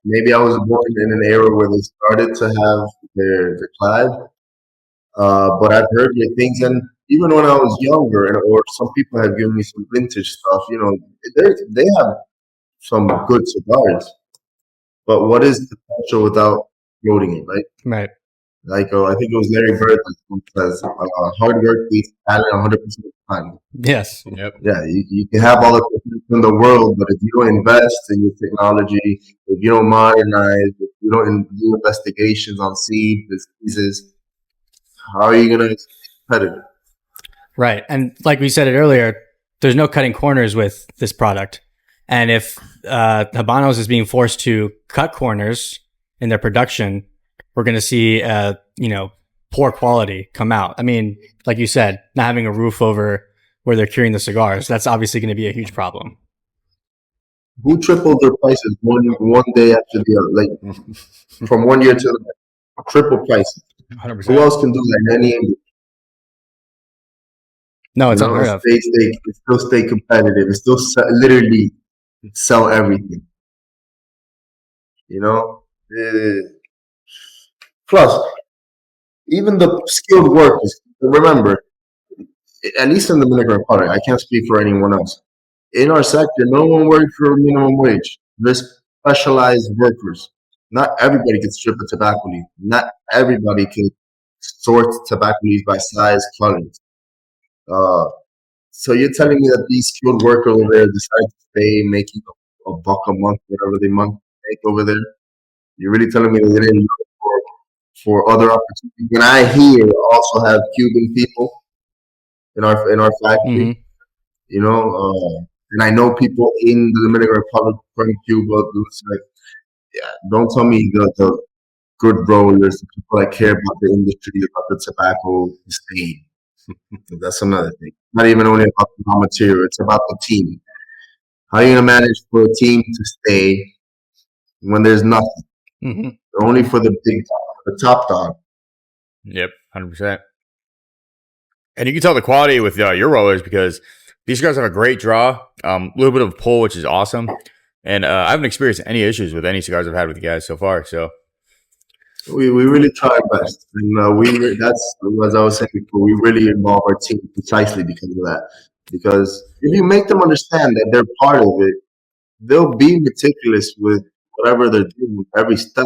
Maybe I was born in an era where they started to have their decline, but I've heard good things. And even when I was younger, or some people have given me some vintage stuff, you know, they have some good cigars. But what is the potential without promoting it, right? Right. Like, I think it was Larry Bird that says, hard work beats talent 100% of the time. Yes. Yep. Yeah, you can have all the potential in the world, but if you don't invest in your technology, if you don't modernize, if you don't do investigations on seed diseases, how are you going to be competitive? Right. And like we said it earlier, there's no cutting corners with this product. And if Habanos is being forced to cut corners in their production, we're going to see, poor quality come out. I mean, like you said, not having a roof over where they're curing the cigars, that's obviously going to be a huge problem. Who tripled their prices one day after the other? Like, from one year to the next, triple prices. 100%. Who else can do that in any industry? No, it's unheard of. It still stay competitive. It still literally sell everything. You know? Plus, even the skilled workers, remember, at least in the Dominican Republic, I can't speak for anyone else. In our sector, no one works for minimum wage. There's specialized workers. Not everybody can strip a tobacco leaf. Not everybody can sort tobacco leaves by size, colors. So you're telling me that these skilled workers over there decide to stay making a buck a month, whatever they make over there? You're really telling me that they didn't look for other opportunities? And I here also have Cuban people in our factory, you know, and I know people in the Dominican Republic from Cuba. It's like, yeah, don't tell me the good rollers, the people that care about the industry, about the tobacco, stay. That's another thing. Not even only about the raw material; it's about the team. How are you gonna manage for a team to stay when there's nothing? Only for the big dog, the top dog. Yep, 100%. And you can tell the quality with your rollers because these guys have a great draw, a little bit of pull, which is awesome. And I haven't experienced any issues with any cigars I've had with you guys so far. So we really try our best, and that's, as I was saying before, we really involve our team precisely because of that. Because if you make them understand that they're part of it, they'll be meticulous with whatever they're doing with every step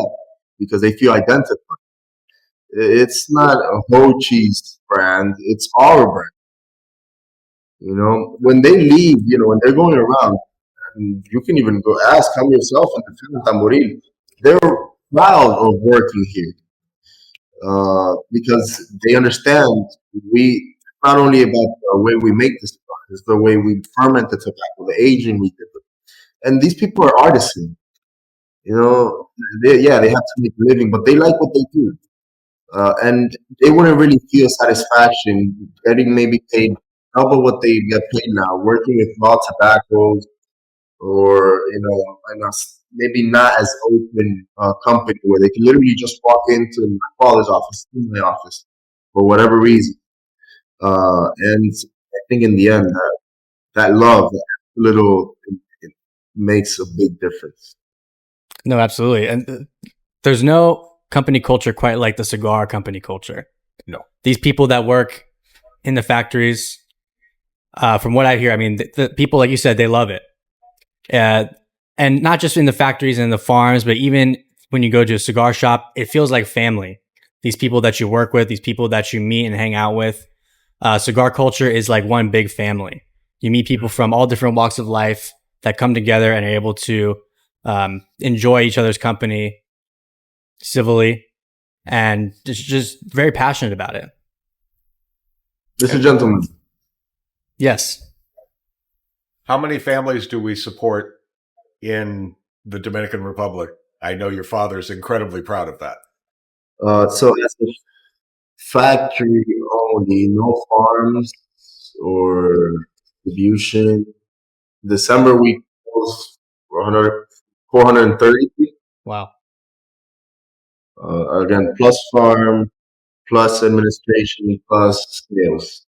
because they feel identified. It's not a whole cheese brand; it's our brand. You know, when they leave, you know, when they're going around, and you can even go ask them yourself in the Tamboril. They're proud of working here because they understand we not only about the way we make this product, it's the way we ferment the tobacco, the aging we do. And these people are artisans. You know, they have to make a living, but they like what they do. And they wouldn't really feel satisfaction getting maybe paid double what they get paid now, working with raw tobaccos or, you know, maybe not as open company where they can literally just walk into my father's office, in my office, for whatever reason. And I think in the end, that love, it makes a big difference. No, absolutely. And there's no company culture quite like the cigar company culture. No. These people that work in the factories, from what I hear, I mean, the people, like you said, they love it. And not just in the factories and the farms, but even when you go to a cigar shop, it feels like family. These people that you work with, these people that you meet and hang out with. Cigar culture is like one big family. You meet people from all different walks of life that come together and are able to enjoy each other's company civilly and just very passionate about it. Mr. Gentleman. Yes. How many families do we support in the Dominican Republic? I know your father's incredibly proud of that. So as a factory only, no farms or distribution. December we closed 430. Wow. Again, plus farm, plus administration, plus sales.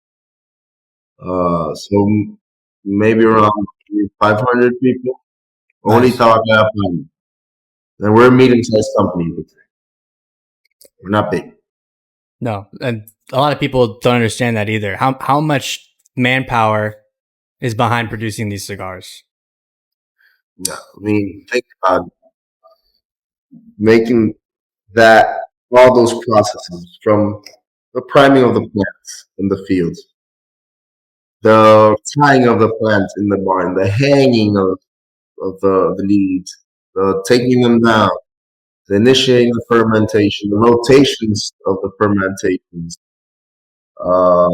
So maybe around 500 people. Only Nice. Tabacalera Palma. And we're a medium-sized company. We're not big. No, and a lot of people don't understand that either. How much manpower is behind producing these cigars? No, I mean, think about making that all those processes from the priming of the plants in the fields, the tying of the plants in the barn, the hanging of the leaves, the taking them down, the initiating the fermentation, the rotations of the fermentations, uh,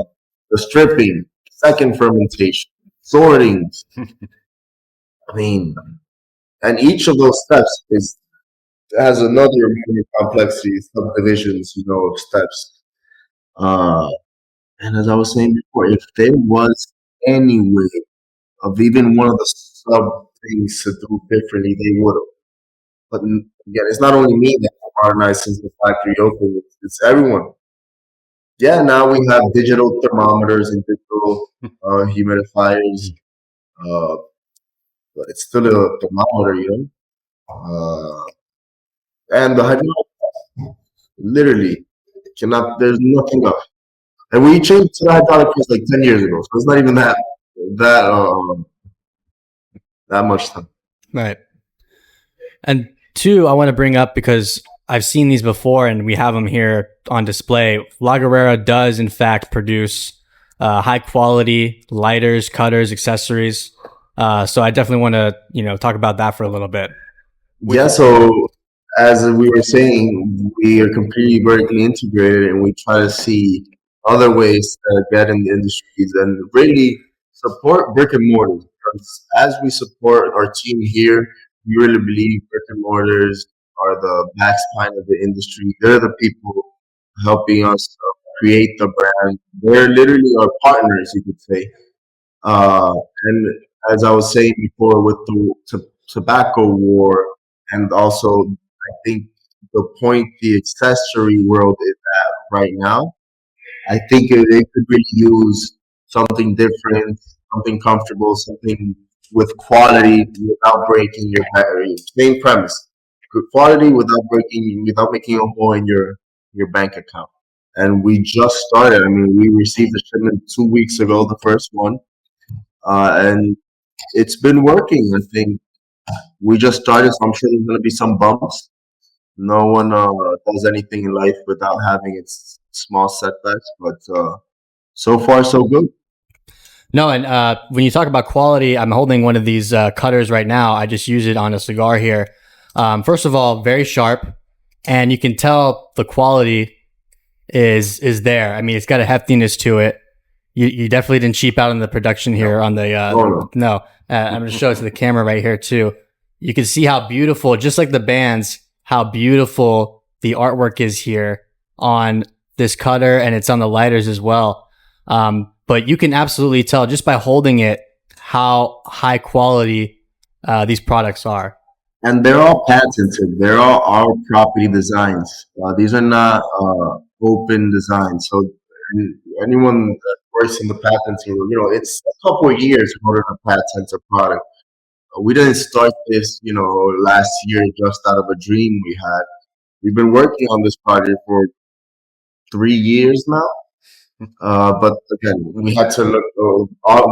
the stripping, second fermentation, sorting. I mean, and each of those steps has another amount of complexity, subdivisions, of steps. Uh, and as I was saying before, if there was any way of even one of the sub things to do differently, they would have. But again, it's not only me that modernized since the factory opened; it's everyone. Yeah, now we have digital thermometers and digital humidifiers, uh, but it's still a thermometer. And the hydraulic, literally, cannot. There's nothing up. And we changed to the hydraulic press like 10 years ago, so it's not even that that much time. Right. And two, I want to bring up because I've seen these before and we have them here on display. La Guerrera does in fact produce high quality lighters, cutters, accessories. So I definitely want to, talk about that for a little bit. Yeah, so as we were saying, we are completely vertically integrated and we try to see other ways to get in the industries and really support brick and mortars. Because as we support our team here, we really believe brick and mortars are the back spine of the industry. They're the people helping us create the brand. They're literally our partners, you could say. And as I was saying before, with the tobacco war, and also I think the point the accessory world is at right now, I think they could really use something different, something comfortable, something with quality without breaking your battery. Same premise, good quality without making a hole in your bank account. And we just started. I mean, we received the shipment 2 weeks ago, the first one, and it's been working. I think we just started, so I'm sure there's going to be some bumps. No one does anything in life without having its small setbacks, but so far so good. No, and when you talk about quality, I'm holding one of these cutters right now. I just use it on a cigar here. First of all, very sharp, and you can tell the quality is there. I mean, it's got a heftiness to it. You definitely didn't cheap out on the production here on the no. I'm going to show it to the camera right here too. You can see how beautiful, just like the bands, how beautiful the artwork is here on this cutter, and it's on the lighters as well. But you can absolutely tell just by holding it how high quality these products are. And they're all patented. They're all our property designs. These are not open designs. So anyone that works in the patenting, it's a couple of years in order to patent a product. We didn't start this, last year just out of a dream we had. We've been working on this project for 3 years now. But again, we had to look.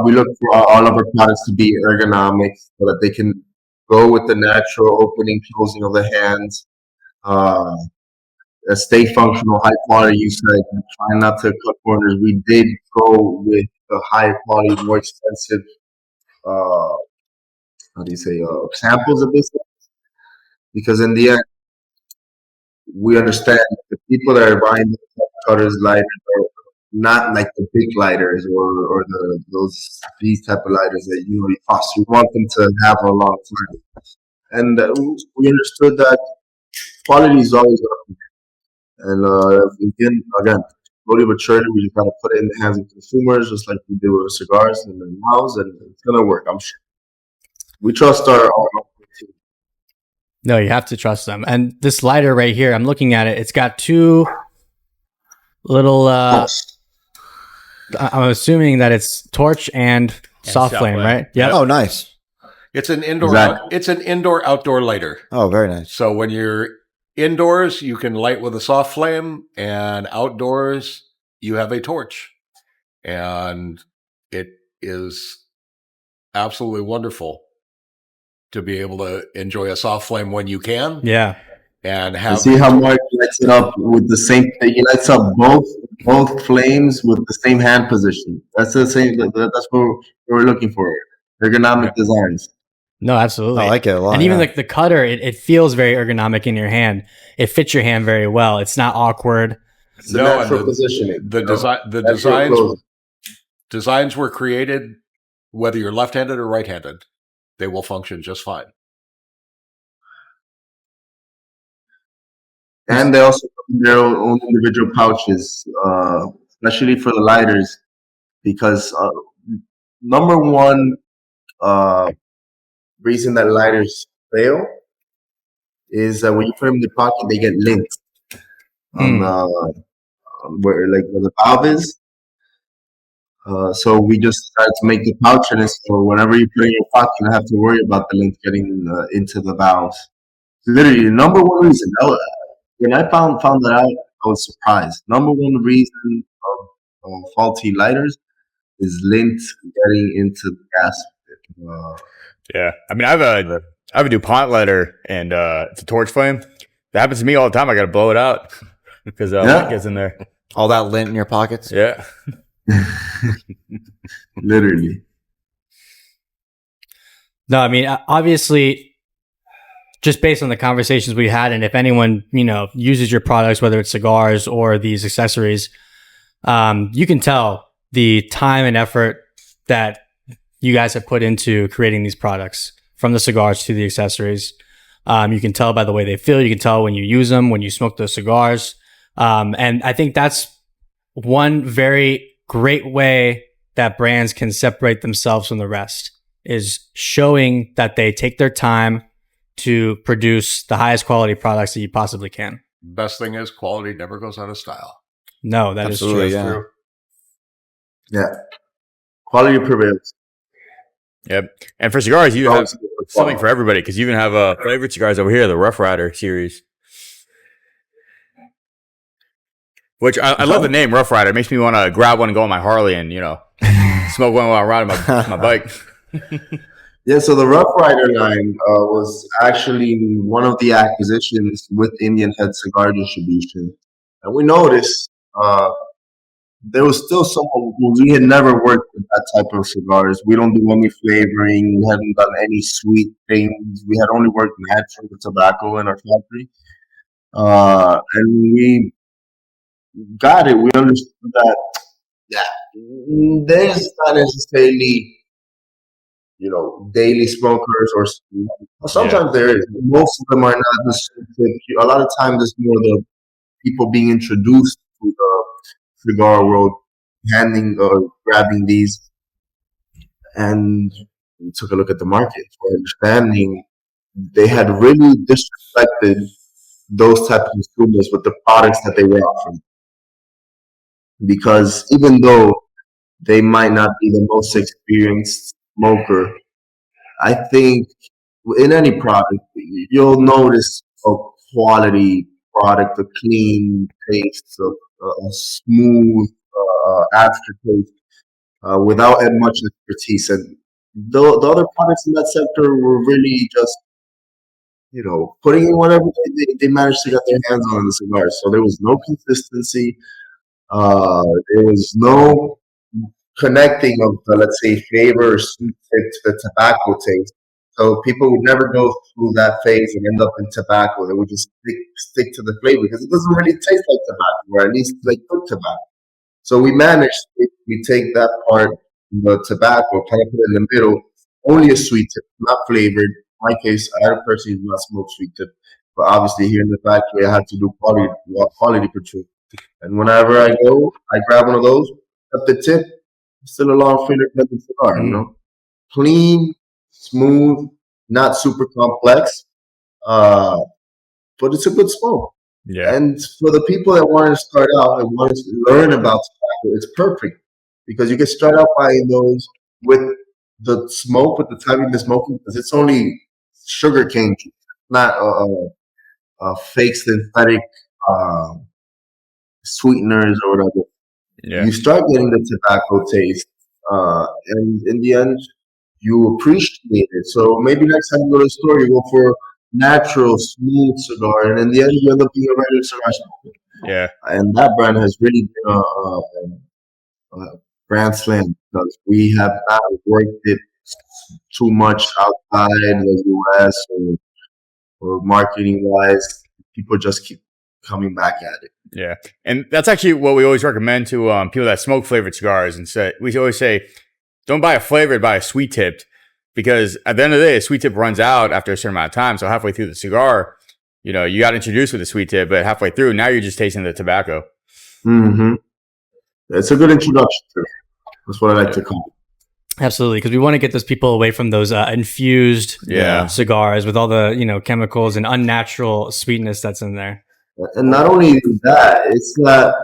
We look for all of our products to be ergonomic, so that they can go with the natural opening, closing of the hands. Stay functional, high quality. You said try not to cut corners. We did go with the high quality, more expensive. How do you say samples of this? Because in the end, we understand the people that are buying the cutters, lighters, are not like the big lighters or these type of lighters that usually cost. We want them to have a long time, and we understood that quality is always up. And again, slowly but surely, we just gotta put it in the hands of consumers, just like we do with cigars and the mouths, and it's gonna work. I'm sure. We trust our team. No, you have to trust them. And this lighter right here, I'm looking at it. It's got two little I'm assuming that it's torch and soft flame, right? Yeah. Oh, nice. It's an indoor. Exactly. It's an indoor-outdoor lighter. Oh, very nice. So when you're indoors, you can light with a soft flame, and outdoors, you have a torch, and it is absolutely wonderful to be able to enjoy a soft flame when you can. Yeah. And You have see how Mark lights it up with the same. He lights up both flames with the same hand position. That's the same. That's what we're looking for. Ergonomic designs. No, absolutely. I like it a lot. And even yeah. like the cutter, it feels very ergonomic in your hand. It fits your hand very well. It's not awkward. It's the No, and natural positioning. the you know? design, the Natural designs were created whether you're left-handed or right-handed. They will function just fine. And they also come in their own individual pouches, especially for the lighters, because number one reason that lighters fail is that when you put them in the pocket, they get lint on where the valve is. So we just decided to make the pouch, and so whenever you put it in your pocket, you don't have to worry about the lint getting into the valves. Literally, the number one reason. When I found that out, I was surprised. Number one reason of faulty lighters is lint getting into the gas. Yeah, I mean, I have a DuPont lighter, and it's a torch flame. That happens to me all the time. I got to blow it out because it gets in there. All that lint in your pockets. Yeah. Literally. No, I mean, obviously, just based on the conversations we had, and if anyone, uses your products, whether it's cigars or these accessories, you can tell the time and effort that you guys have put into creating these products, from the cigars to the accessories. You can tell by the way they feel. You can tell when you use them, when you smoke those cigars. And I think that's one very great way that brands can separate themselves from the rest, is showing that they take their time to produce the highest quality products that you possibly can. Best thing is quality never goes out of style. No, that Absolutely, is true. yeah. True. Yeah. Quality prevails. Yep. And for cigars, you have Always something for everybody, because you even have flavored cigars over here, the Rough Rider series. Which I love the name Rough Rider. It makes me want to grab one and go on my Harley and, smoke one while I'm riding my bike. Yeah, so the Rough Rider line was actually one of the acquisitions with Indian Head Cigar Distribution. And we noticed there was still someone we had never worked with that type of cigars. We don't do any flavoring. We hadn't done any sweet things. We had only worked natural with tobacco in our factory. And we got it. We understood that, there's not necessarily, daily smokers, or sometimes there is. Most of them are not necessarily. A lot of times it's more the people being introduced to the cigar world, handing or grabbing these, and we took a look at the market for understanding. They had really disrespected those type of consumers with the products that they were offering, because even though they might not be the most experienced smoker, I think in any product you'll notice a quality product, a clean taste, a smooth aftertaste, without much expertise. And the other products in that sector were really just, putting in whatever they managed to get their hands on in the cigars. So there was no consistency. There was no connecting of the, let's say, flavor or sweet to the tobacco taste. So people would never go through that phase and end up in tobacco. They would just stick to the flavor, because it doesn't really taste like tobacco, or at least like good tobacco. So we managed to take that part, the tobacco, kind of put it in the middle, only a sweet tip, not flavored. In my case, I personally do not smoke sweet tip, but obviously here in the factory, I had to do quality control. And whenever I go, I grab one of those, cut the tip, still a long finger cigar, clean, smooth, not super complex, but it's a good smoke. Yeah. And for the people that want to start out and want to learn about tobacco, it's perfect. because you can start out buying those with the smoke, with the timing of the smoking, because it's only sugar cane, not fake synthetic sweeteners or whatever. Yeah. You start getting the tobacco taste, and in the end, you appreciate it. So maybe next time you go to the store, you go for natural, smooth cigar, and in the end, you end up being a regular cigar smoker. Yeah. And that brand has really been a brand slam because we have not worked it too much outside the U.S. or marketing wise. People just keep coming back at it. Yeah. And that's actually what we always recommend to people that smoke flavored cigars. And we always say, don't buy a flavored, buy a sweet tipped, because at the end of the day, a sweet tip runs out after a certain amount of time. So halfway through the cigar, you know, you got introduced with a sweet tip, but halfway through, now you're just tasting the tobacco. Mm-hmm. It's a good introduction to it. That's what I like to call it. Absolutely, because we want to get those people away from those infused cigars with all the chemicals and unnatural sweetness that's in there. And not only that, it's that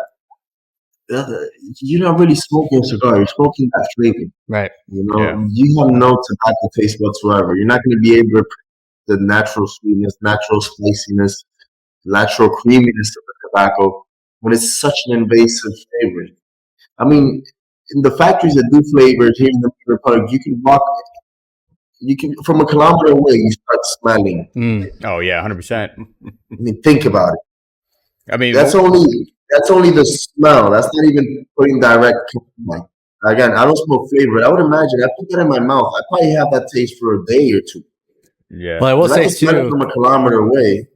you're not really smoking a cigar. You're smoking that flavor. Right. You have no tobacco taste whatsoever. You're not going to be able to the natural sweetness, natural spiciness, natural creaminess of the tobacco when it's such an invasive flavor. I mean, in the factories that do flavors here in the Republic, you can from a kilometer away, you start smelling. Oh yeah, 100%. I mean, think about it. I mean, that's only the smell. That's not even putting direct. Again, I don't smoke flavor. I would imagine I put that in my mouth, I probably have that taste for a day or two. Yeah. Well, I will say smell it too, from a kilometer away.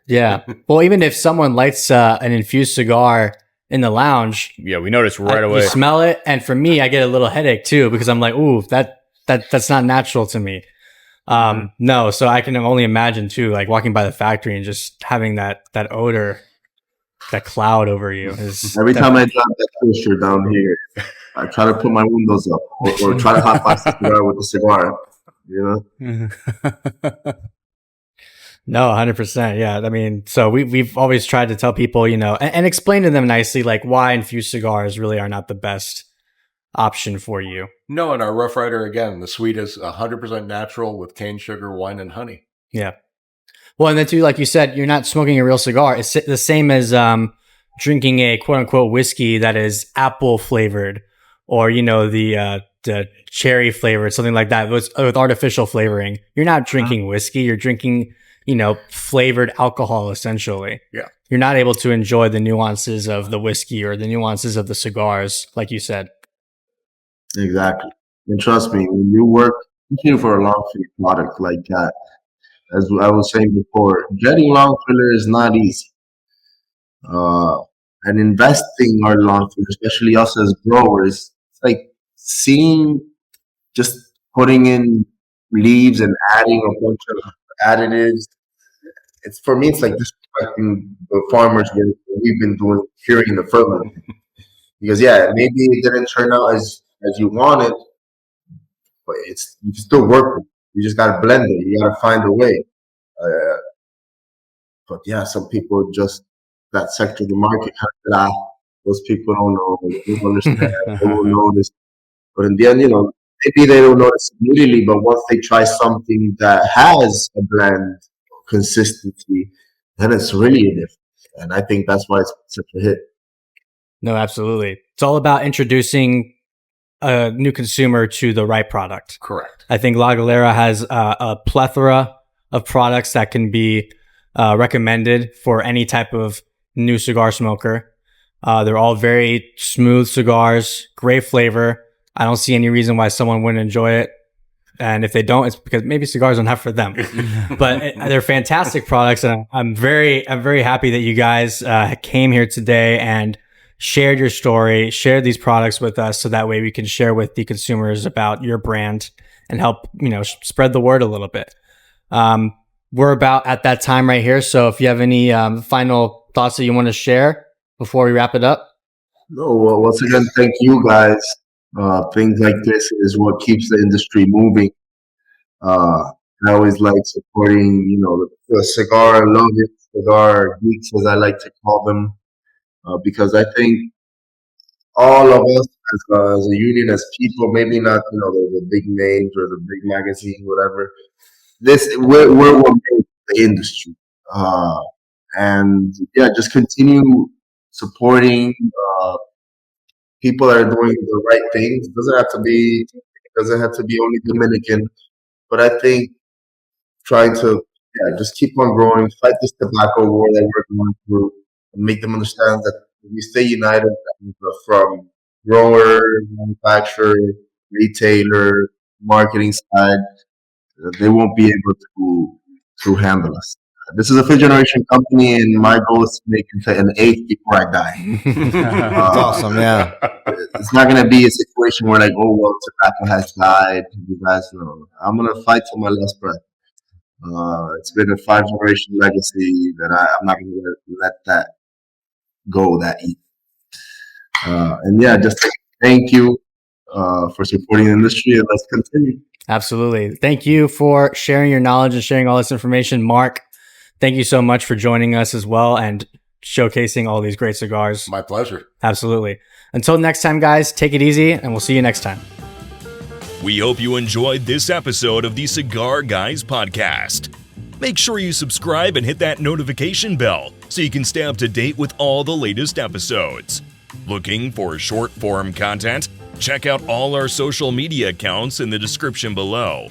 Yeah. Well, even if someone lights an infused cigar in the lounge, yeah, we notice right away. You smell it, and for me, I get a little headache too because I'm like, ooh, that's not natural to me. No, so I can only imagine too, like walking by the factory and just having that odor, that cloud over you. Every time I drop that pusher down here, I try to put my windows up or try to hot box the cigar with the cigar. You know. No, 100%. Yeah. I mean, so we've always tried to tell people, and explain to them nicely, like why infused cigars really are not the best option for you. No, and our Rough Rider, again, the sweet is 100% natural with cane sugar, wine, and honey. Yeah. Well, and then too, like you said, you're not smoking a real cigar. It's the same as drinking a quote unquote whiskey that is apple flavored, or the cherry flavored, something like that with artificial flavoring. You're not drinking whiskey. You're drinking flavored alcohol, essentially. Yeah. You're not able to enjoy the nuances of the whiskey or the nuances of the cigars, like you said. Exactly. And trust me, when you work for a long filler product like that, as I was saying before, getting long filler is not easy. And investing our long filler, especially us as growers, it's like just putting in leaves and adding a bunch of additives. For me, it's like disrespecting the farmers when we've been doing curing the ferment. Because maybe it didn't turn out as you wanted, but you still work with it. You just gotta blend it. You gotta find a way. But some people just that sector of the market, those people don't know, they don't understand, they don't know this. But in the end, maybe they don't notice immediately, but once they try something that has a blend consistency, then it's really a difference. And I think that's why it's such a hit. No, absolutely. It's all about introducing a new consumer to the right product. Correct. I think La Galera has a plethora of products that can be recommended for any type of new cigar smoker. They're all very smooth cigars, great flavor. I don't see any reason why someone wouldn't enjoy it. And if they don't, it's because maybe cigars are not for them. But they're fantastic products, and I'm very happy that you guys came here today and shared your story, shared these products with us, so that way we can share with the consumers about your brand and help spread the word a little bit. We're about at that time right here, so if you have any final thoughts that you want to share before we wrap it up. No, well, once again, thank you guys. Things like this is what keeps the industry moving. I always like supporting, the cigar lovers, cigar geeks, as I like to call them, because I think all of us as a union, as people, maybe not the big names or the big magazines, whatever. We're what makes the industry, and yeah, just continue supporting people that are doing the right things. It doesn't have to be only Dominican, but I think trying to just keep on growing, fight this tobacco war that we're going through, and make them understand that if we stay united from grower, manufacturer, retailer, marketing side, they won't be able to handle us. This is a fifth generation company, and my goal is to make it to an eighth before I die. That's awesome. Yeah. It's not going to be a situation where like, oh well, tobacco has died. You guys know, I'm going to fight till my last breath. It's been a 5-generation legacy that I'm not going to let that go that easy. And yeah, just thank you for supporting the industry, and let's continue. Absolutely. Thank you for sharing your knowledge and sharing all this information, Mark. Thank you so much for joining us as well and showcasing all these great cigars. My pleasure. Absolutely. Until next time, guys, take it easy, and we'll see you next time. We hope you enjoyed this episode of the Cigar Guys Podcast. Make sure you subscribe and hit that notification bell so you can stay up to date with all the latest episodes. Looking for short-form content? Check out all our social media accounts in the description below.